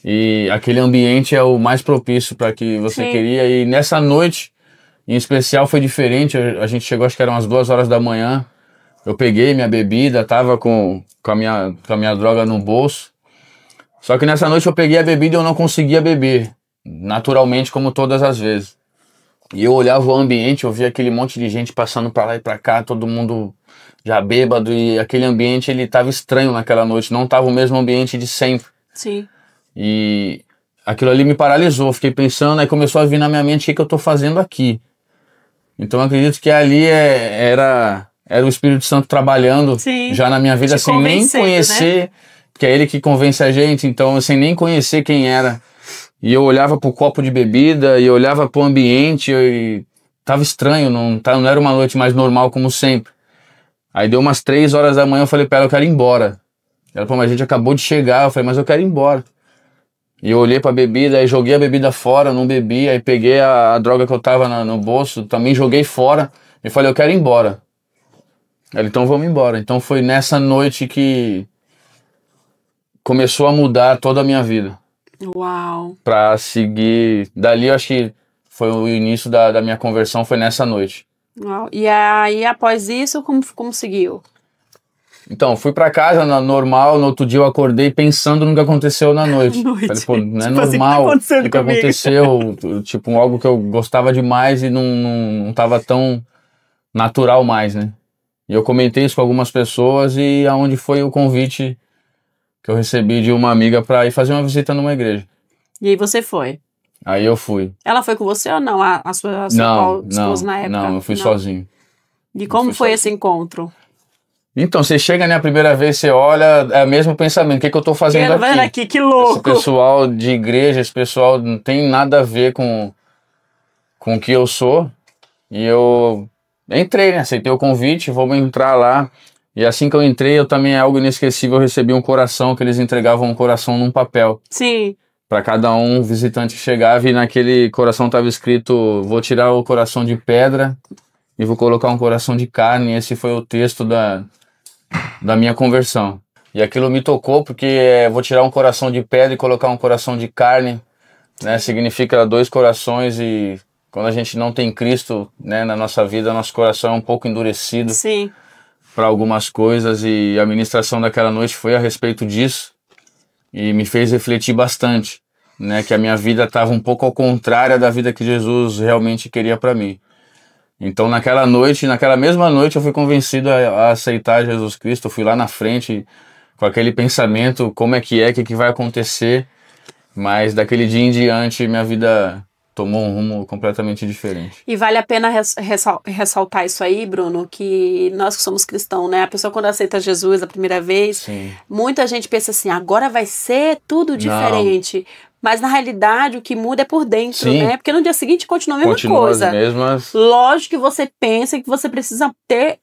E aquele ambiente é o mais propício para que você queria. E nessa noite, em especial, foi diferente. A gente chegou, acho que eram as 2 horas da manhã. Eu peguei minha bebida, tava com a minha droga no bolso. Só que nessa noite eu peguei a bebida e eu não conseguia beber. Naturalmente, como todas as vezes. E eu olhava o ambiente, eu via aquele monte de gente passando para lá e para cá, todo mundo já bêbado. E aquele ambiente, ele tava estranho naquela noite. Não tava o mesmo ambiente de sempre. Sim. E aquilo ali me paralisou, fiquei pensando, aí começou a vir na minha mente o que eu tô fazendo aqui. Então eu acredito que ali era o Espírito Santo trabalhando já na minha vida, sem nem conhecer, né? Que é ele que convence a gente, então sem nem conhecer quem era. E eu olhava pro copo de bebida, e eu olhava pro ambiente, e tava estranho, não era uma noite mais normal como sempre. Aí deu umas 3 horas da manhã, eu falei pra ela, eu quero ir embora. Ela falou, mas a gente acabou de chegar, eu falei, mas eu quero ir embora. E eu olhei pra bebida, aí joguei a bebida fora, não bebi, aí peguei a droga que eu tava no bolso, também joguei fora, e falei, eu quero ir embora. Ela, então vamos embora. Então foi nessa noite que começou a mudar toda a minha vida. Uau! Pra seguir, dali eu acho que foi o início da minha conversão, foi nessa noite. Uau. E aí, após isso, como seguiu? Então, fui pra casa normal, no outro dia eu acordei pensando no que aconteceu na noite. Falei, pô, não é normal o que aconteceu, tipo, algo que eu gostava demais e não tava tão natural mais, né? E eu comentei isso com algumas pessoas e aonde foi o convite que eu recebi de uma amiga para ir fazer uma visita numa igreja. E aí você foi? Aí eu fui. Ela foi com você ou não? A sua esposa na época? Não, eu fui sozinho. E como foi esse encontro? Então, você chega, né, a primeira vez, você olha, é o mesmo pensamento, o que eu tô fazendo aqui? Que louco! Esse pessoal de igreja, esse pessoal não tem nada a ver com o que eu sou. E eu entrei, né, aceitei o convite, vamos entrar lá. E assim que eu entrei, eu também, é algo inesquecível, eu recebi um coração, que eles entregavam um coração num papel. Sim. Para cada um visitante que chegava, e naquele coração estava escrito: vou tirar o coração de pedra e vou colocar um coração de carne. Esse foi o texto da minha conversão. E aquilo me tocou, porque vou tirar um coração de pedra e colocar um coração de carne, né? Significa 2 corações, e quando a gente não tem Cristo, né, na nossa vida, nosso coração é um pouco endurecido para algumas coisas, e a ministração daquela noite foi a respeito disso e me fez refletir bastante, né, que a minha vida estava um pouco ao contrário da vida que Jesus realmente queria para mim. Então naquela mesma noite eu fui convencido a aceitar Jesus Cristo. Eu fui lá na frente com aquele pensamento, como é que vai acontecer, mas daquele dia em diante minha vida tomou um rumo completamente diferente. E vale a pena ressaltar isso aí, Bruno, que nós que somos cristãos, né? A pessoa quando aceita Jesus a primeira vez, Sim. Muita gente pensa assim, agora vai ser tudo diferente. Não. Mas na realidade o que muda é por dentro, Sim. né? Porque no dia seguinte continua a mesma coisa. As mesmas... Lógico que você pensa que você precisa ter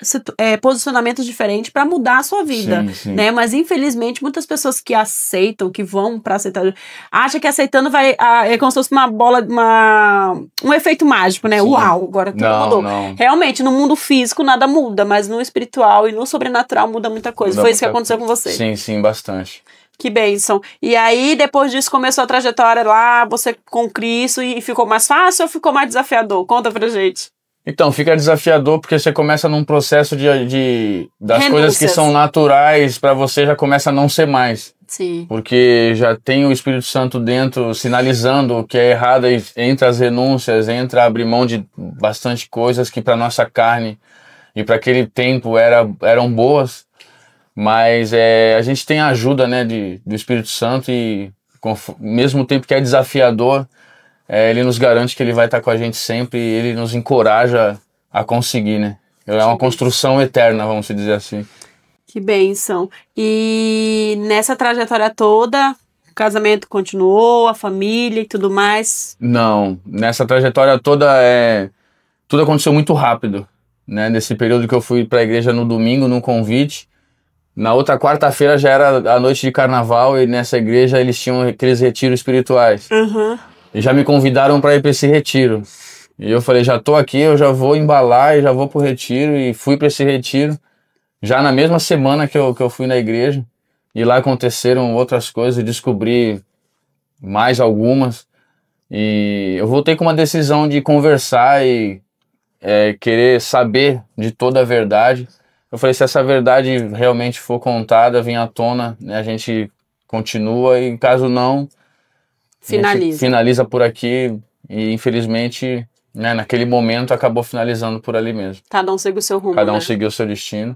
posicionamentos diferentes para mudar a sua vida, sim. né? Mas infelizmente muitas pessoas que aceitam, que vão para aceitar, acham que aceitando é como se fosse uma bola, um efeito mágico, né? Sim. Uau, agora tudo mudou. Não. Realmente no mundo físico nada muda, mas no espiritual e no sobrenatural muda muita coisa. Foi isso que aconteceu com você? Sim, bastante. Que bênção. E aí, depois disso, começou a trajetória lá, você com Cristo, e ficou mais fácil ou ficou mais desafiador? Conta pra gente. Então, fica desafiador porque você começa num processo das renúncias. Coisas que são naturais pra você já começa a não ser mais. Sim. Porque já tem o Espírito Santo dentro, sinalizando o que é errado, entre as renúncias, entra abrir mão de bastante coisas que pra nossa carne e para aquele tempo eram boas. Mas a gente tem a ajuda, né, do Espírito Santo, e mesmo tempo que é desafiador, ele nos garante que ele vai estar com a gente sempre, e ele nos encoraja a conseguir, né? É uma construção eterna, vamos dizer assim. Que bênção. E nessa trajetória toda, o casamento continuou, a família e tudo mais? Não, nessa trajetória toda tudo aconteceu muito rápido, né? Nesse período que eu fui para a igreja no domingo, num convite, na outra quarta-feira já era a noite de carnaval, e nessa igreja eles tinham aqueles retiros espirituais. Uhum. E já me convidaram para ir para esse retiro. E eu falei, já tô aqui, eu já vou embalar e já vou pro retiro. E fui para esse retiro já na mesma semana que eu fui na igreja. E lá aconteceram outras coisas, e descobri mais algumas. E eu voltei com uma decisão de conversar e querer saber de toda a verdade. Eu falei, se essa verdade realmente for contada, vem à tona, né, a gente continua, e caso não, finaliza por aqui. E infelizmente, né, naquele momento acabou finalizando por ali mesmo. Cada um seguiu o seu rumo, Cada um né? seguiu o seu destino.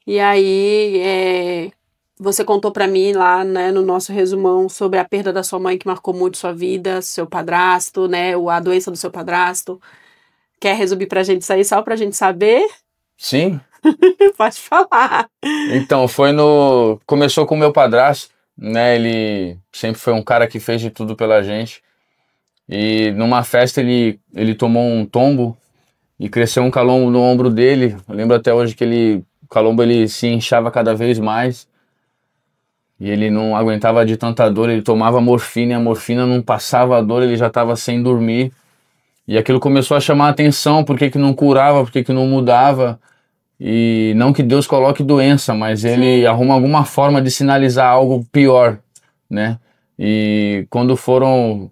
E aí, você contou pra mim lá, né, no nosso resumão, sobre a perda da sua mãe, que marcou muito sua vida, seu padrasto, né, a doença do seu padrasto. Quer resumir pra gente isso aí, só pra gente saber? Sim. Pode falar. Então, começou com o meu padrasto, né? Ele sempre foi um cara que fez de tudo pela gente. E numa festa ele tomou um tombo e cresceu um calombo no ombro dele. Eu lembro até hoje que o calombo se inchava cada vez mais. E ele não aguentava de tanta dor, ele tomava morfina, e a morfina não passava a dor, ele já estava sem dormir. E aquilo começou a chamar a atenção, por que não curava, por que não mudava. E não que Deus coloque doença, mas ele arruma alguma forma de sinalizar algo pior, né? E quando foram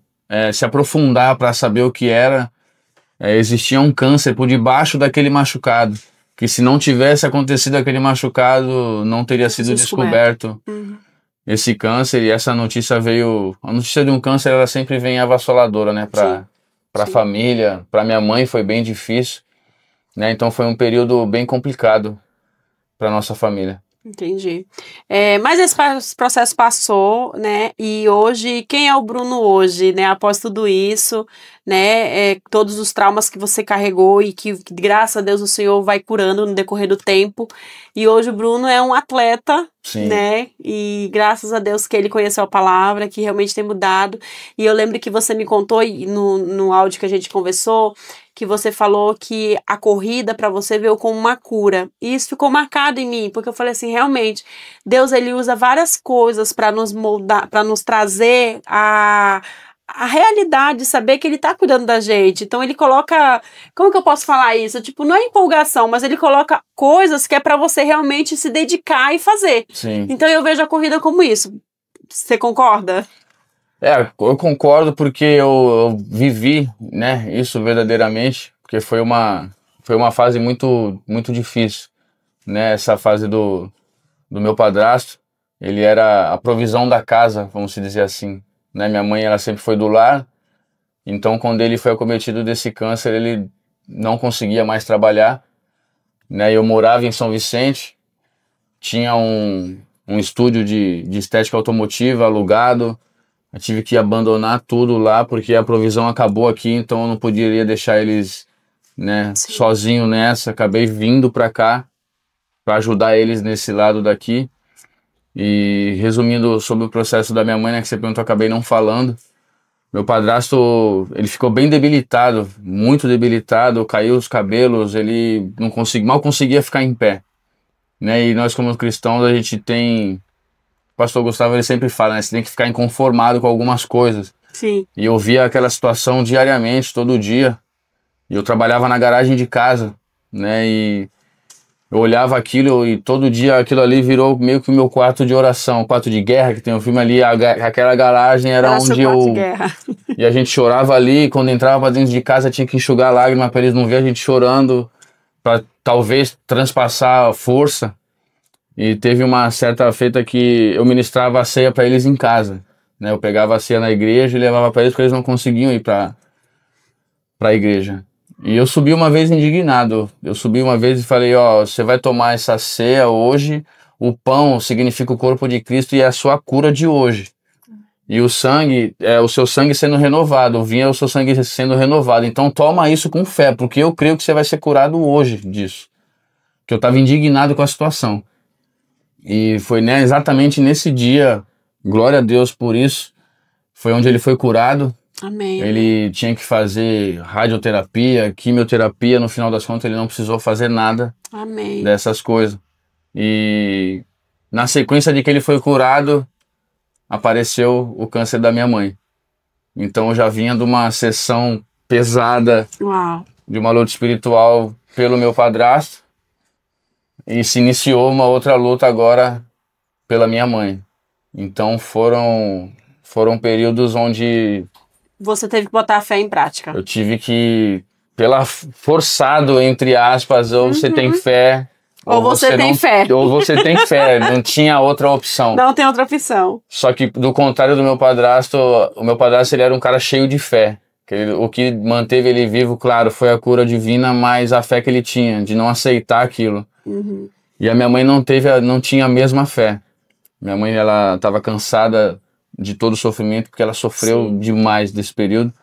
se aprofundar para saber o que era, existia um câncer por debaixo daquele machucado, que se não tivesse acontecido aquele machucado, não teria sido descoberto esse câncer. E essa notícia veio... A notícia de um câncer, ela sempre vem avassaladora, né? Para a família, para minha mãe foi bem difícil. Né? Então foi um período bem complicado para nossa família. Entendi. Mas esse processo passou, né? E hoje, quem é o Bruno hoje, né? Após tudo isso, né? Todos os traumas que você carregou e que, graças a Deus, o Senhor vai curando no decorrer do tempo. E hoje o Bruno é um atleta, Sim. né? E graças a Deus que ele conheceu a palavra, que realmente tem mudado. E eu lembro que você me contou no áudio que a gente conversou, que você falou que a corrida para você veio como uma cura. E isso ficou marcado em mim, porque eu falei assim, realmente, Deus ele usa várias coisas para nos moldar, para nos trazer a realidade, saber que ele tá cuidando da gente. Então ele coloca, como que eu posso falar isso? Tipo, não é empolgação, mas ele coloca coisas que é para você realmente se dedicar e fazer. Sim. Então eu vejo a corrida como isso. Você concorda? Eu concordo porque eu vivi, né, isso verdadeiramente, porque foi uma fase muito, muito difícil, né, essa fase do meu padrasto. Ele era a provisão da casa, vamos dizer assim, né, minha mãe, ela sempre foi do lar, então quando ele foi acometido desse câncer, ele não conseguia mais trabalhar, né, eu morava em São Vicente, tinha um estúdio de estética automotiva alugado. Eu tive que abandonar tudo lá porque a provisão acabou aqui, então eu não poderia deixar eles, né, sozinho nessa. Acabei vindo para cá para ajudar eles nesse lado daqui. E resumindo sobre o processo da minha mãe, né, que você perguntou, acabei não falando. Meu padrasto, ele ficou bem debilitado, muito debilitado, caiu os cabelos, ele não mal conseguia ficar em pé, né? E nós como cristãos a gente tem, o pastor Gustavo ele sempre fala, né, você tem que ficar inconformado com algumas coisas. Sim. E eu via aquela situação diariamente, todo dia. E eu trabalhava na garagem de casa, né? E eu olhava aquilo e todo dia aquilo ali virou meio que o meu quarto de oração, quarto de guerra, que tem um filme ali, aquela garagem era onde quarto de guerra. E a gente chorava ali, e quando entrava pra dentro de casa tinha que enxugar lágrimas para eles não ver a gente chorando, para talvez transpassar a força. E teve uma certa feita que eu ministrava a ceia para eles em casa, né? Eu pegava a ceia na igreja e levava para eles porque eles não conseguiam ir para a igreja. E eu subi uma vez indignado. Eu subi uma vez e falei, ó, você vai tomar essa ceia hoje, o pão significa o corpo de Cristo e é a sua cura de hoje. E o sangue, o seu sangue sendo renovado, o vinho é o seu sangue sendo renovado. Então toma isso com fé, porque eu creio que você vai ser curado hoje disso. Que eu estava indignado com a situação. E foi, né, exatamente nesse dia, glória a Deus por isso, foi onde ele foi curado. Amém. Ele tinha que fazer radioterapia, quimioterapia, no final das contas ele não precisou fazer nada. Amém. Dessas coisas. E na sequência de que ele foi curado, apareceu o câncer da minha mãe. Então eu já vinha de uma sessão pesada. Uau. De uma luta espiritual pelo meu padrasto. E se iniciou uma outra luta agora pela minha mãe. Então foram períodos onde você teve que botar a fé em prática. Eu tive que, forçado, entre aspas, ou você tem fé, ou você tem fé. Ou você tem fé, não tinha outra opção. Não tem outra opção. Só que, do contrário do meu padrasto, o meu padrasto ele era um cara cheio de fé. O que manteve ele vivo, claro, foi a cura divina, mas a fé que ele tinha, de não aceitar aquilo. Uhum. E a minha mãe não tinha a mesma fé. Minha mãe, ela estava cansada de todo o sofrimento, porque ela sofreu demais desse período.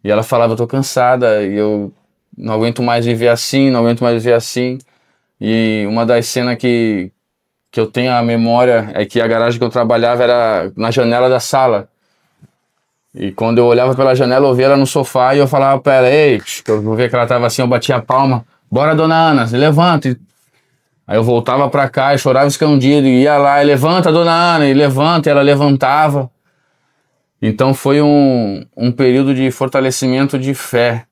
E ela falava, eu tô cansada, e eu não aguento mais viver assim, não aguento mais viver assim. E uma das cenas que eu tenho a memória é que a garagem que eu trabalhava era na janela da sala. E quando eu olhava pela janela, eu via ela no sofá e eu falava pra ela, ei, eu via que ela tava assim, eu batia a palma, bora dona Ana, se levanta. Aí eu voltava pra cá e chorava escondido, e ia lá, e levanta dona Ana, e levanta, e ela levantava. Então foi um período de fortalecimento de fé,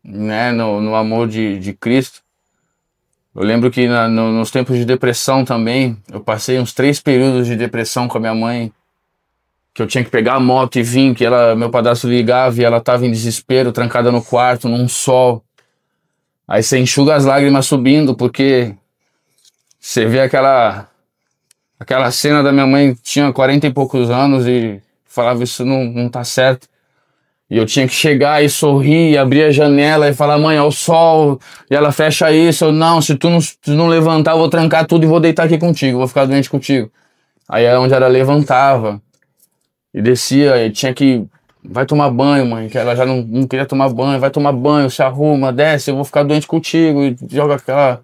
né, no amor de Cristo. Eu lembro que nos tempos de depressão também, eu passei uns 3 períodos de depressão com a minha mãe, que eu tinha que pegar a moto e vir, que meu padrasto ligava e ela estava em desespero, trancada no quarto, num sol. Aí você enxuga as lágrimas subindo, porque você vê aquela cena da minha mãe, tinha 40 e poucos anos e falava, isso não tá certo. E eu tinha que chegar e sorrir, abrir a janela e falar, mãe, é o sol. E ela fecha isso. Eu, não, se tu não levantar, eu vou trancar tudo e vou deitar aqui contigo, vou ficar doente contigo. Aí é onde ela levantava e descia, e tinha que... Vai tomar banho, mãe, que ela já não queria tomar banho. Vai tomar banho, se arruma, desce, eu vou ficar doente contigo. E joga aquela...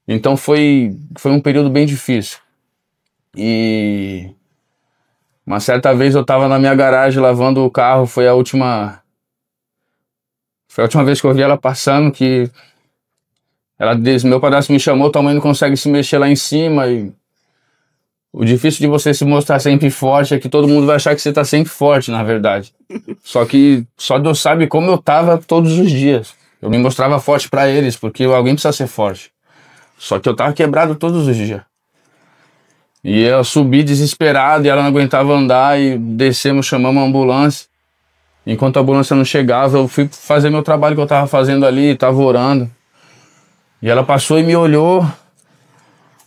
Então foi um período bem difícil. E... Uma certa vez eu tava na minha garagem lavando o carro, foi a última vez que eu vi ela passando, que ela disse, meu padrasto me chamou, tua mãe não consegue se mexer lá em cima. E o difícil de você se mostrar sempre forte é que todo mundo vai achar que você tá sempre forte, na verdade. Só que só Deus sabe como eu tava todos os dias. Eu me mostrava forte pra eles, porque alguém precisa ser forte. Só que eu tava quebrado todos os dias. E eu subi desesperado e ela não aguentava andar e descemos, chamamos a ambulância. Enquanto a ambulância não chegava, eu fui fazer meu trabalho que eu tava fazendo ali, tava orando. E ela passou e me olhou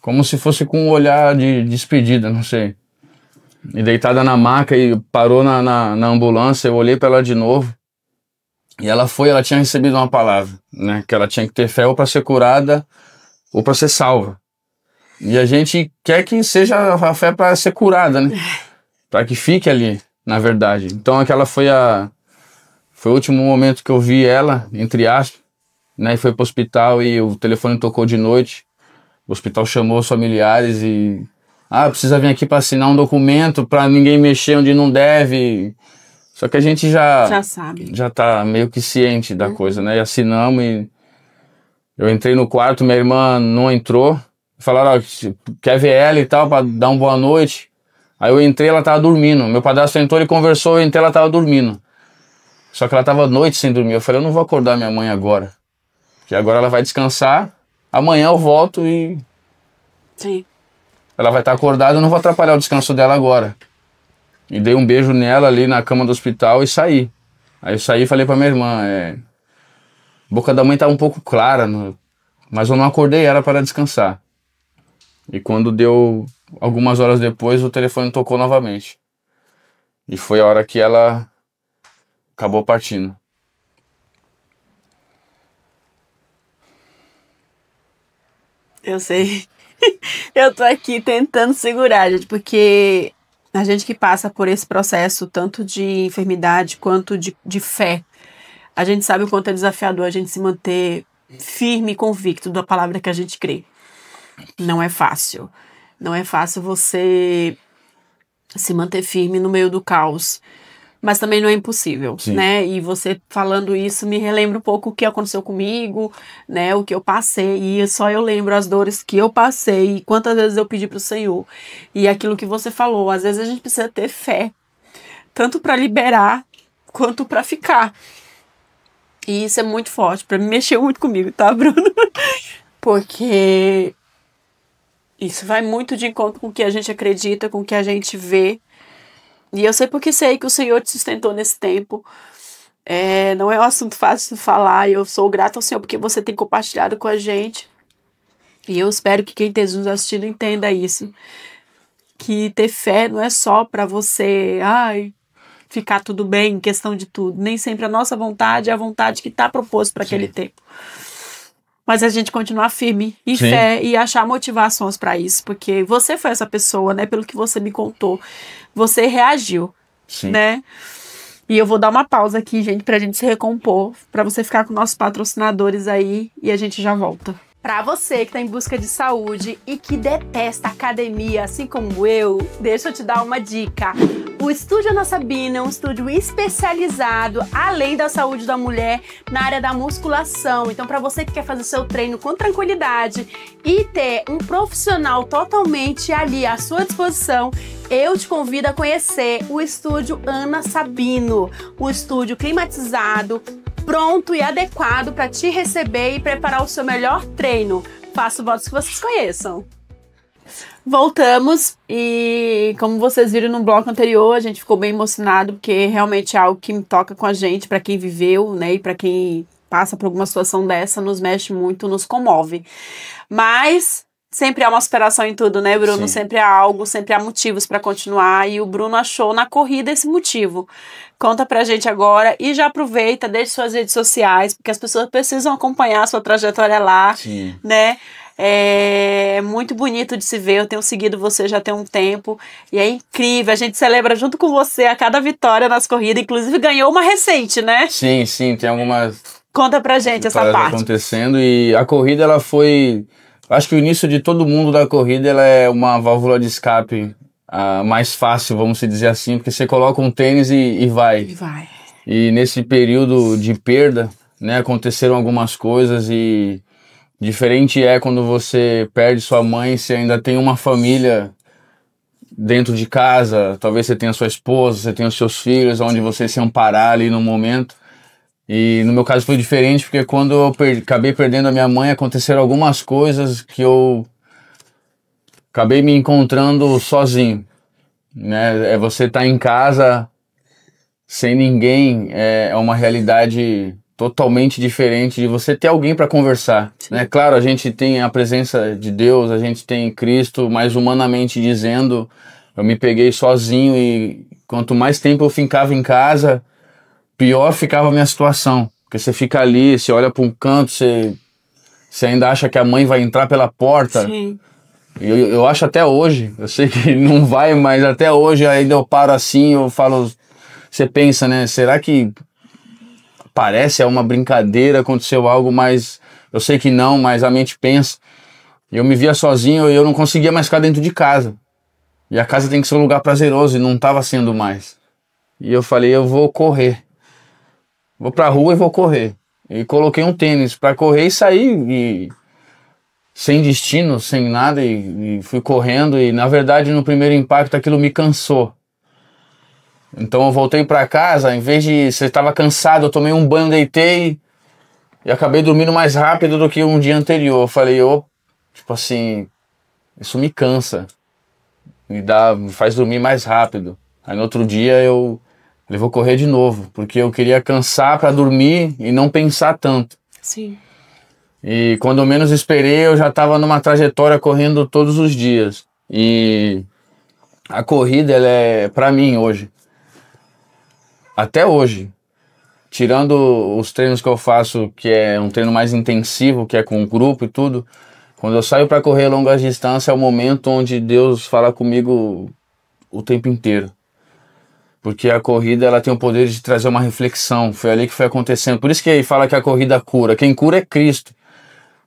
como se fosse com um olhar de despedida, não sei. E deitada na maca e parou na ambulância, eu olhei pra ela de novo. E ela tinha recebido uma palavra, né? Que ela tinha que ter fé ou pra ser curada ou pra ser salva. E a gente quer que seja a fé para ser curada, né? Para que fique ali, na verdade. Então aquela foi o último momento que eu vi ela, entre aspas, né? E foi pro hospital e o telefone tocou de noite. O hospital chamou os familiares e... precisa vir aqui para assinar um documento para ninguém mexer onde não deve. Só que a gente já sabe. Já tá meio que ciente da coisa, né? E assinamos e... Eu entrei no quarto, minha irmã não entrou. Falaram, quer ver ela e tal, pra dar uma boa noite. Aí eu entrei, ela tava dormindo. Meu padrasto entrou, ele conversou, eu entrei, ela tava dormindo. Só que ela tava noite sem dormir. Eu falei, eu não vou acordar minha mãe agora. Porque agora ela vai descansar. Amanhã eu volto e... Sim. Ela vai estar acordada, eu não vou atrapalhar o descanso dela agora. E dei um beijo nela ali na cama do hospital e saí. Aí eu saí e falei pra minha irmã, a boca da mãe tá um pouco clara, mas eu não acordei ela para descansar. E quando deu algumas horas depois, o telefone tocou novamente. E foi a hora que ela acabou partindo. Eu sei. Eu tô aqui tentando segurar, gente, porque a gente que passa por esse processo, tanto de enfermidade quanto de fé, a gente sabe o quanto é desafiador a gente se manter firme e convicto da palavra que a gente crê. Não é fácil. Não é fácil você se manter firme no meio do caos. Mas também não é impossível, né? E você falando isso me relembra um pouco o que aconteceu comigo, né? O que eu passei. E só eu lembro as dores que eu passei e quantas vezes eu pedi pro Senhor. E aquilo que você falou, às vezes a gente precisa ter fé. Tanto para liberar, quanto para ficar. E isso é muito forte. Para mim, mexeu muito comigo, tá, Bruno? Porque... isso vai muito de encontro com o que a gente acredita, com o que a gente vê. E eu sei porque sei que o Senhor te sustentou nesse tempo. Não é um assunto fácil de falar. E eu sou grata ao Senhor porque você tem compartilhado com a gente. E eu espero que quem esteja nos assistindo entenda isso. Que ter fé não é só para você ficar tudo bem em questão de tudo. Nem sempre a nossa vontade é a vontade que está proposta para aquele tempo. Mas a gente continuar firme em fé e achar motivações para isso. Porque você foi essa pessoa, né? Pelo que você me contou. Você reagiu, né? E eu vou dar uma pausa aqui, gente, pra gente se recompor. Pra você ficar com nossos patrocinadores aí. E a gente já volta. Pra você que tá em busca de saúde e que detesta academia, assim como eu, deixa eu te dar uma dica. O Estúdio Ana Sabina é um estúdio especializado, além da saúde da mulher, na área da musculação. Então, para você que quer fazer seu treino com tranquilidade e ter um profissional totalmente ali à sua disposição, eu te convido a conhecer o Estúdio Ana Sabino, um estúdio climatizado, pronto e adequado para te receber e preparar o seu melhor treino. Faço votos que vocês conheçam. Voltamos e, como vocês viram no bloco anterior, a gente ficou bem emocionado porque realmente é algo que me toca com a gente, para quem viveu, né, e para quem passa por alguma situação dessa, nos mexe muito, nos comove. Mas sempre há uma superação em tudo, né, Bruno? Sim. Sempre há algo, sempre há motivos para continuar. E o Bruno achou na corrida esse motivo. Conta pra gente agora e já aproveita, deixe suas redes sociais, porque as pessoas precisam acompanhar a sua trajetória lá, Sim. né? É muito bonito de se ver, eu tenho seguido você já tem um tempo e é incrível, a gente celebra junto com você a cada vitória nas corridas, inclusive ganhou uma recente, né? Sim, tem algumas Conta pra gente essa vitórias parte. acontecendo e a corrida ela foi, acho que o início de todo mundo da corrida ela é uma válvula de escape mais fácil, vamos dizer assim, porque você coloca um tênis e vai. E vai. E nesse período de perda, né, aconteceram algumas coisas e diferente é quando você perde sua mãe, você ainda tem uma família dentro de casa, talvez você tenha sua esposa, você tenha os seus filhos, onde você se amparar ali no momento. E no meu caso foi diferente, porque quando eu acabei perdendo a minha mãe, aconteceram algumas coisas que eu acabei me encontrando sozinho, né? Você tá em casa sem ninguém, é uma realidade totalmente diferente de você ter alguém para conversar, né? Claro, a gente tem a presença de Deus, a gente tem Cristo, mas humanamente dizendo, eu me peguei sozinho e quanto mais tempo eu ficava em casa, pior ficava a minha situação, porque você fica ali, você olha para um canto, você ainda acha que a mãe vai entrar pela porta. Sim. Eu acho até hoje, eu sei que não vai, mas até hoje ainda eu paro assim, eu falo, você pensa, né, será que parece uma brincadeira, aconteceu algo, mas eu sei que não, mas a mente pensa. Eu me via sozinho e eu não conseguia mais ficar dentro de casa. E a casa tem que ser um lugar prazeroso e não estava sendo mais. E eu falei, eu vou correr. Vou pra rua e vou correr. E coloquei um tênis para correr e saí e sem destino, sem nada e fui correndo e na verdade no primeiro impacto aquilo me cansou. Então eu voltei para casa, em vez de você estava cansado, eu tomei um banho, deitei e acabei dormindo mais rápido do que um dia anterior. Eu falei, tipo assim, isso me cansa, me faz dormir mais rápido. Aí no outro dia eu vou correr de novo, porque eu queria cansar para dormir e não pensar tanto. Sim. E quando eu menos esperei, eu já estava numa trajetória correndo todos os dias. E a corrida, ela é, para mim hoje, até hoje, tirando os treinos que eu faço, que é um treino mais intensivo, que é com o grupo e tudo, quando eu saio para correr longas distâncias, é o momento onde Deus fala comigo o tempo inteiro. Porque a corrida ela tem o poder de trazer uma reflexão, foi ali que foi acontecendo. Por isso que ele fala que a corrida cura, quem cura é Cristo.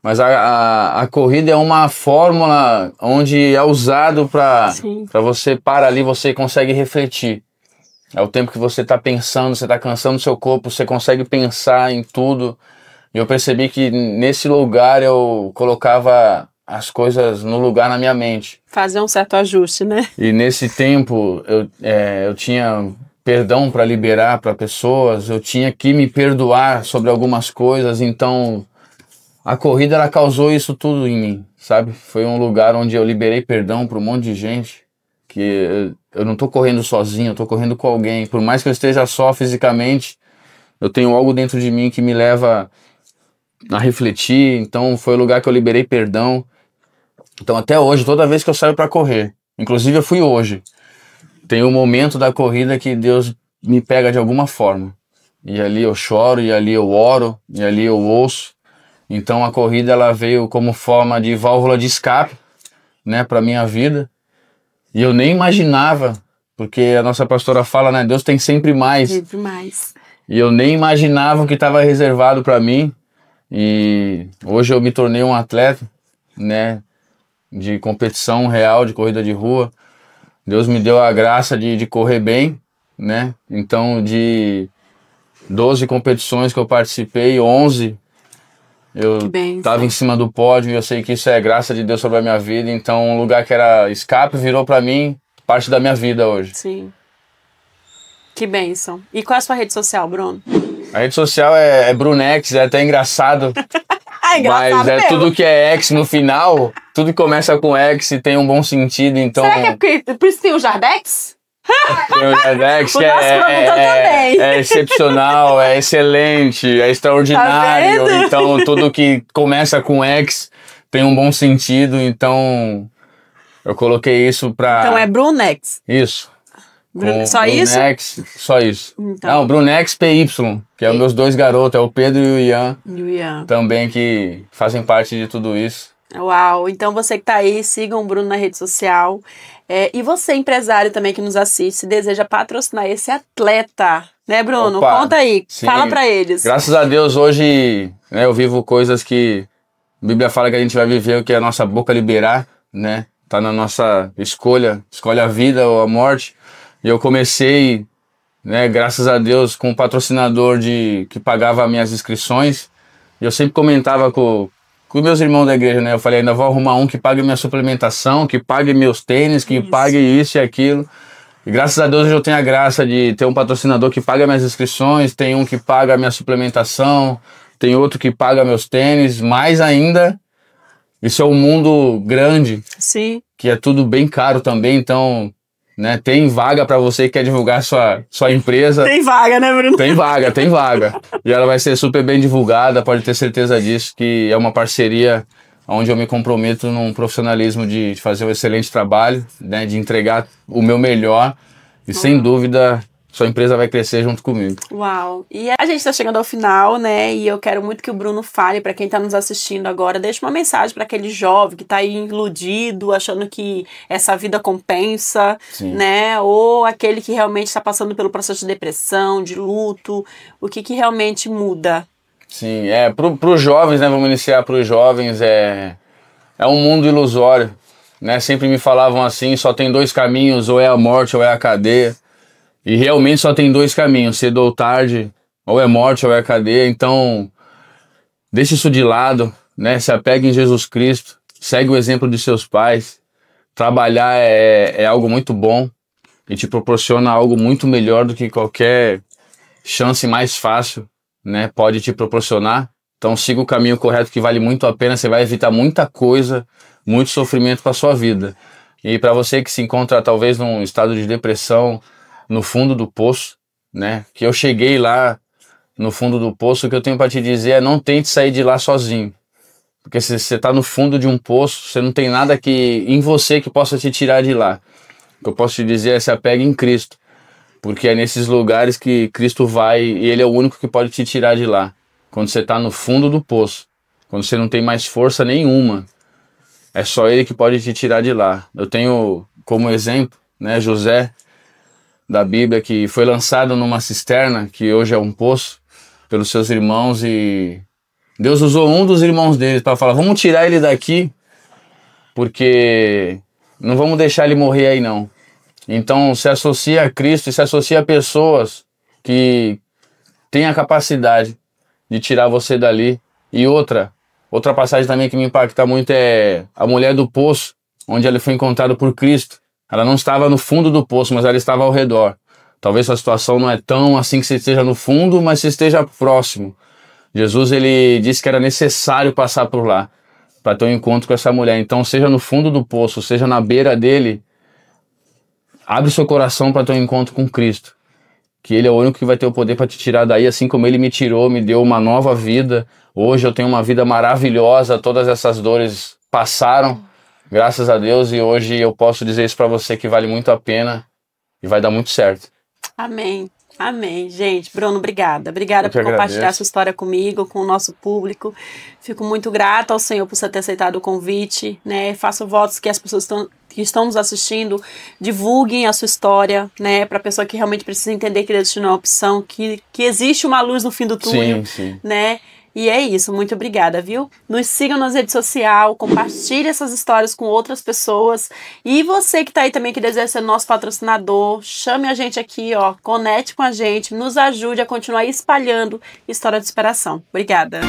Mas a corrida é uma fórmula onde é usado para você parar ali, você consegue refletir. É o tempo que você está pensando, você está cansando o seu corpo, você consegue pensar em tudo. E eu percebi que nesse lugar eu colocava as coisas no lugar na minha mente. Fazer um certo ajuste, né? E nesse tempo eu tinha perdão para liberar para pessoas, eu tinha que me perdoar sobre algumas coisas, então a corrida ela causou isso tudo em mim, sabe? Foi um lugar onde eu liberei perdão para um monte de gente, que eu não tô correndo sozinho, eu tô correndo com alguém. Por mais que eu esteja só fisicamente, eu tenho algo dentro de mim que me leva a refletir, então foi o lugar que eu liberei perdão. Então até hoje, toda vez que eu saio para correr, inclusive eu fui hoje, tem um momento da corrida que Deus me pega de alguma forma. E ali eu choro, e ali eu oro, e ali eu ouço. Então a corrida ela veio como forma de válvula de escape, né, para minha vida. E eu nem imaginava, porque a nossa pastora fala, né, Deus tem sempre mais. Sempre mais. E eu nem imaginava o que estava reservado para mim. E hoje eu me tornei um atleta, né, de competição real, de corrida de rua. Deus me deu a graça de correr bem, né? Então de 12 competições que eu participei, 11 eu estava em cima do pódio e eu sei que isso é graça de Deus sobre a minha vida. Então um lugar que era escape virou para mim parte da minha vida hoje. Sim. Que bênção. E qual é a sua rede social, Bruno? A rede social é Brunex, é até engraçado. Engraçado mas mesmo. Tudo que é X no final, tudo que começa com X tem um bom sentido, então... Será que é porque, por isso tem o Jardex? Tem o Jardex, o que nosso produtor também. É excepcional, é excelente, é extraordinário. Tá vendo? Então tudo que começa com X tem um bom sentido, então eu coloquei isso pra... Então é Brunex. Isso. Só isso? Brunex, só isso. Então. Não, Brunex PY, que é os meus dois garotos, é o Pedro e o Ian, também que fazem parte de tudo isso. Uau, então você que tá aí, sigam o Bruno na rede social. E você, empresário também que nos assiste, se deseja patrocinar esse atleta, né, Bruno? Opa, conta aí, sim. Fala pra eles. Graças a Deus, hoje, né, eu vivo coisas que a Bíblia fala que a gente vai viver o que a nossa boca liberar, né? Tá na nossa escolha, escolhe a vida ou a morte. E eu comecei, né, graças a Deus, com um patrocinador que pagava minhas inscrições. E eu sempre comentava com meus irmãos da igreja, né? Eu falei, ainda vou arrumar um que pague minha suplementação, que pague meus tênis, que pague isso e aquilo. E graças a Deus hoje eu tenho a graça de ter um patrocinador que paga minhas inscrições, tem um que paga a minha suplementação, tem outro que paga meus tênis, mais ainda, isso é um mundo grande, Sim. Que é tudo bem caro também, então, né, tem vaga para você que quer divulgar sua empresa. Tem vaga, né, Bruno? Tem vaga. E ela vai ser super bem divulgada, pode ter certeza disso, que é uma parceria onde eu me comprometo num profissionalismo de fazer um excelente trabalho, né, de entregar o meu melhor e sem dúvida sua empresa vai crescer junto comigo. Uau! E a gente está chegando ao final, né? E eu quero muito que o Bruno fale para quem está nos assistindo agora, deixe uma mensagem para aquele jovem que está aí iludido, achando que essa vida compensa, Sim. né? Ou aquele que realmente está passando pelo processo de depressão, de luto, o que realmente muda? Sim, para os jovens, né? Vamos iniciar para os jovens, é um mundo ilusório, né? Sempre me falavam assim, só tem dois caminhos, ou é a morte ou é a cadeia. E realmente só tem dois caminhos, cedo ou tarde, ou é morte ou é cadeia. Então, deixe isso de lado, né? Se apegue em Jesus Cristo, segue o exemplo de seus pais. Trabalhar é algo muito bom e te proporciona algo muito melhor do que qualquer chance mais fácil, né? Pode te proporcionar. Então, siga o caminho correto que vale muito a pena, você vai evitar muita coisa, muito sofrimento para a sua vida. E para você que se encontra talvez num estado de depressão, no fundo do poço, né? Que eu cheguei lá no fundo do poço, o que eu tenho para te dizer é não tente sair de lá sozinho. Porque se você está no fundo de um poço, você não tem nada em você que possa te tirar de lá. O que eu posso te dizer é se apegue em Cristo. Porque é nesses lugares que Cristo vai e Ele é o único que pode te tirar de lá. Quando você está no fundo do poço, quando você não tem mais força nenhuma, é só Ele que pode te tirar de lá. Eu tenho como exemplo, né, José, da Bíblia, que foi lançado numa cisterna, que hoje é um poço, pelos seus irmãos, e Deus usou um dos irmãos dele para falar, vamos tirar ele daqui, porque não vamos deixar ele morrer aí não. Então se associa a Cristo e se associa a pessoas que têm a capacidade de tirar você dali. E outra passagem também que me impacta muito é a mulher do poço, onde ela foi encontrada por Cristo. Ela não estava no fundo do poço, mas ela estava ao redor. Talvez sua situação não é tão assim que você esteja no fundo, mas você esteja próximo. Jesus, ele disse que era necessário passar por lá para ter um encontro com essa mulher. Então, seja no fundo do poço, seja na beira dele, abre seu coração para ter um encontro com Cristo. Que Ele é o único que vai ter o poder para te tirar daí, assim como Ele me tirou, me deu uma nova vida. Hoje eu tenho uma vida maravilhosa, todas essas dores passaram. Graças a Deus, e hoje eu posso dizer isso pra você que vale muito a pena e vai dar muito certo. Amém. Amém. Gente, Bruno, obrigada. Obrigada por compartilhar sua história comigo, com o nosso público. Fico muito grata ao Senhor por você ter aceitado o convite, né? Faço votos que as pessoas que estão nos assistindo divulguem a sua história, né? Para a pessoa que realmente precisa entender que existe uma opção, que existe uma luz no fim do túnel, sim. né? E é isso, muito obrigada, viu? Nos sigam nas redes sociais, compartilhe essas histórias com outras pessoas. E você que tá aí também, que deseja ser nosso patrocinador, chame a gente aqui, ó, conecte com a gente, nos ajude a continuar espalhando história de superação. Obrigada!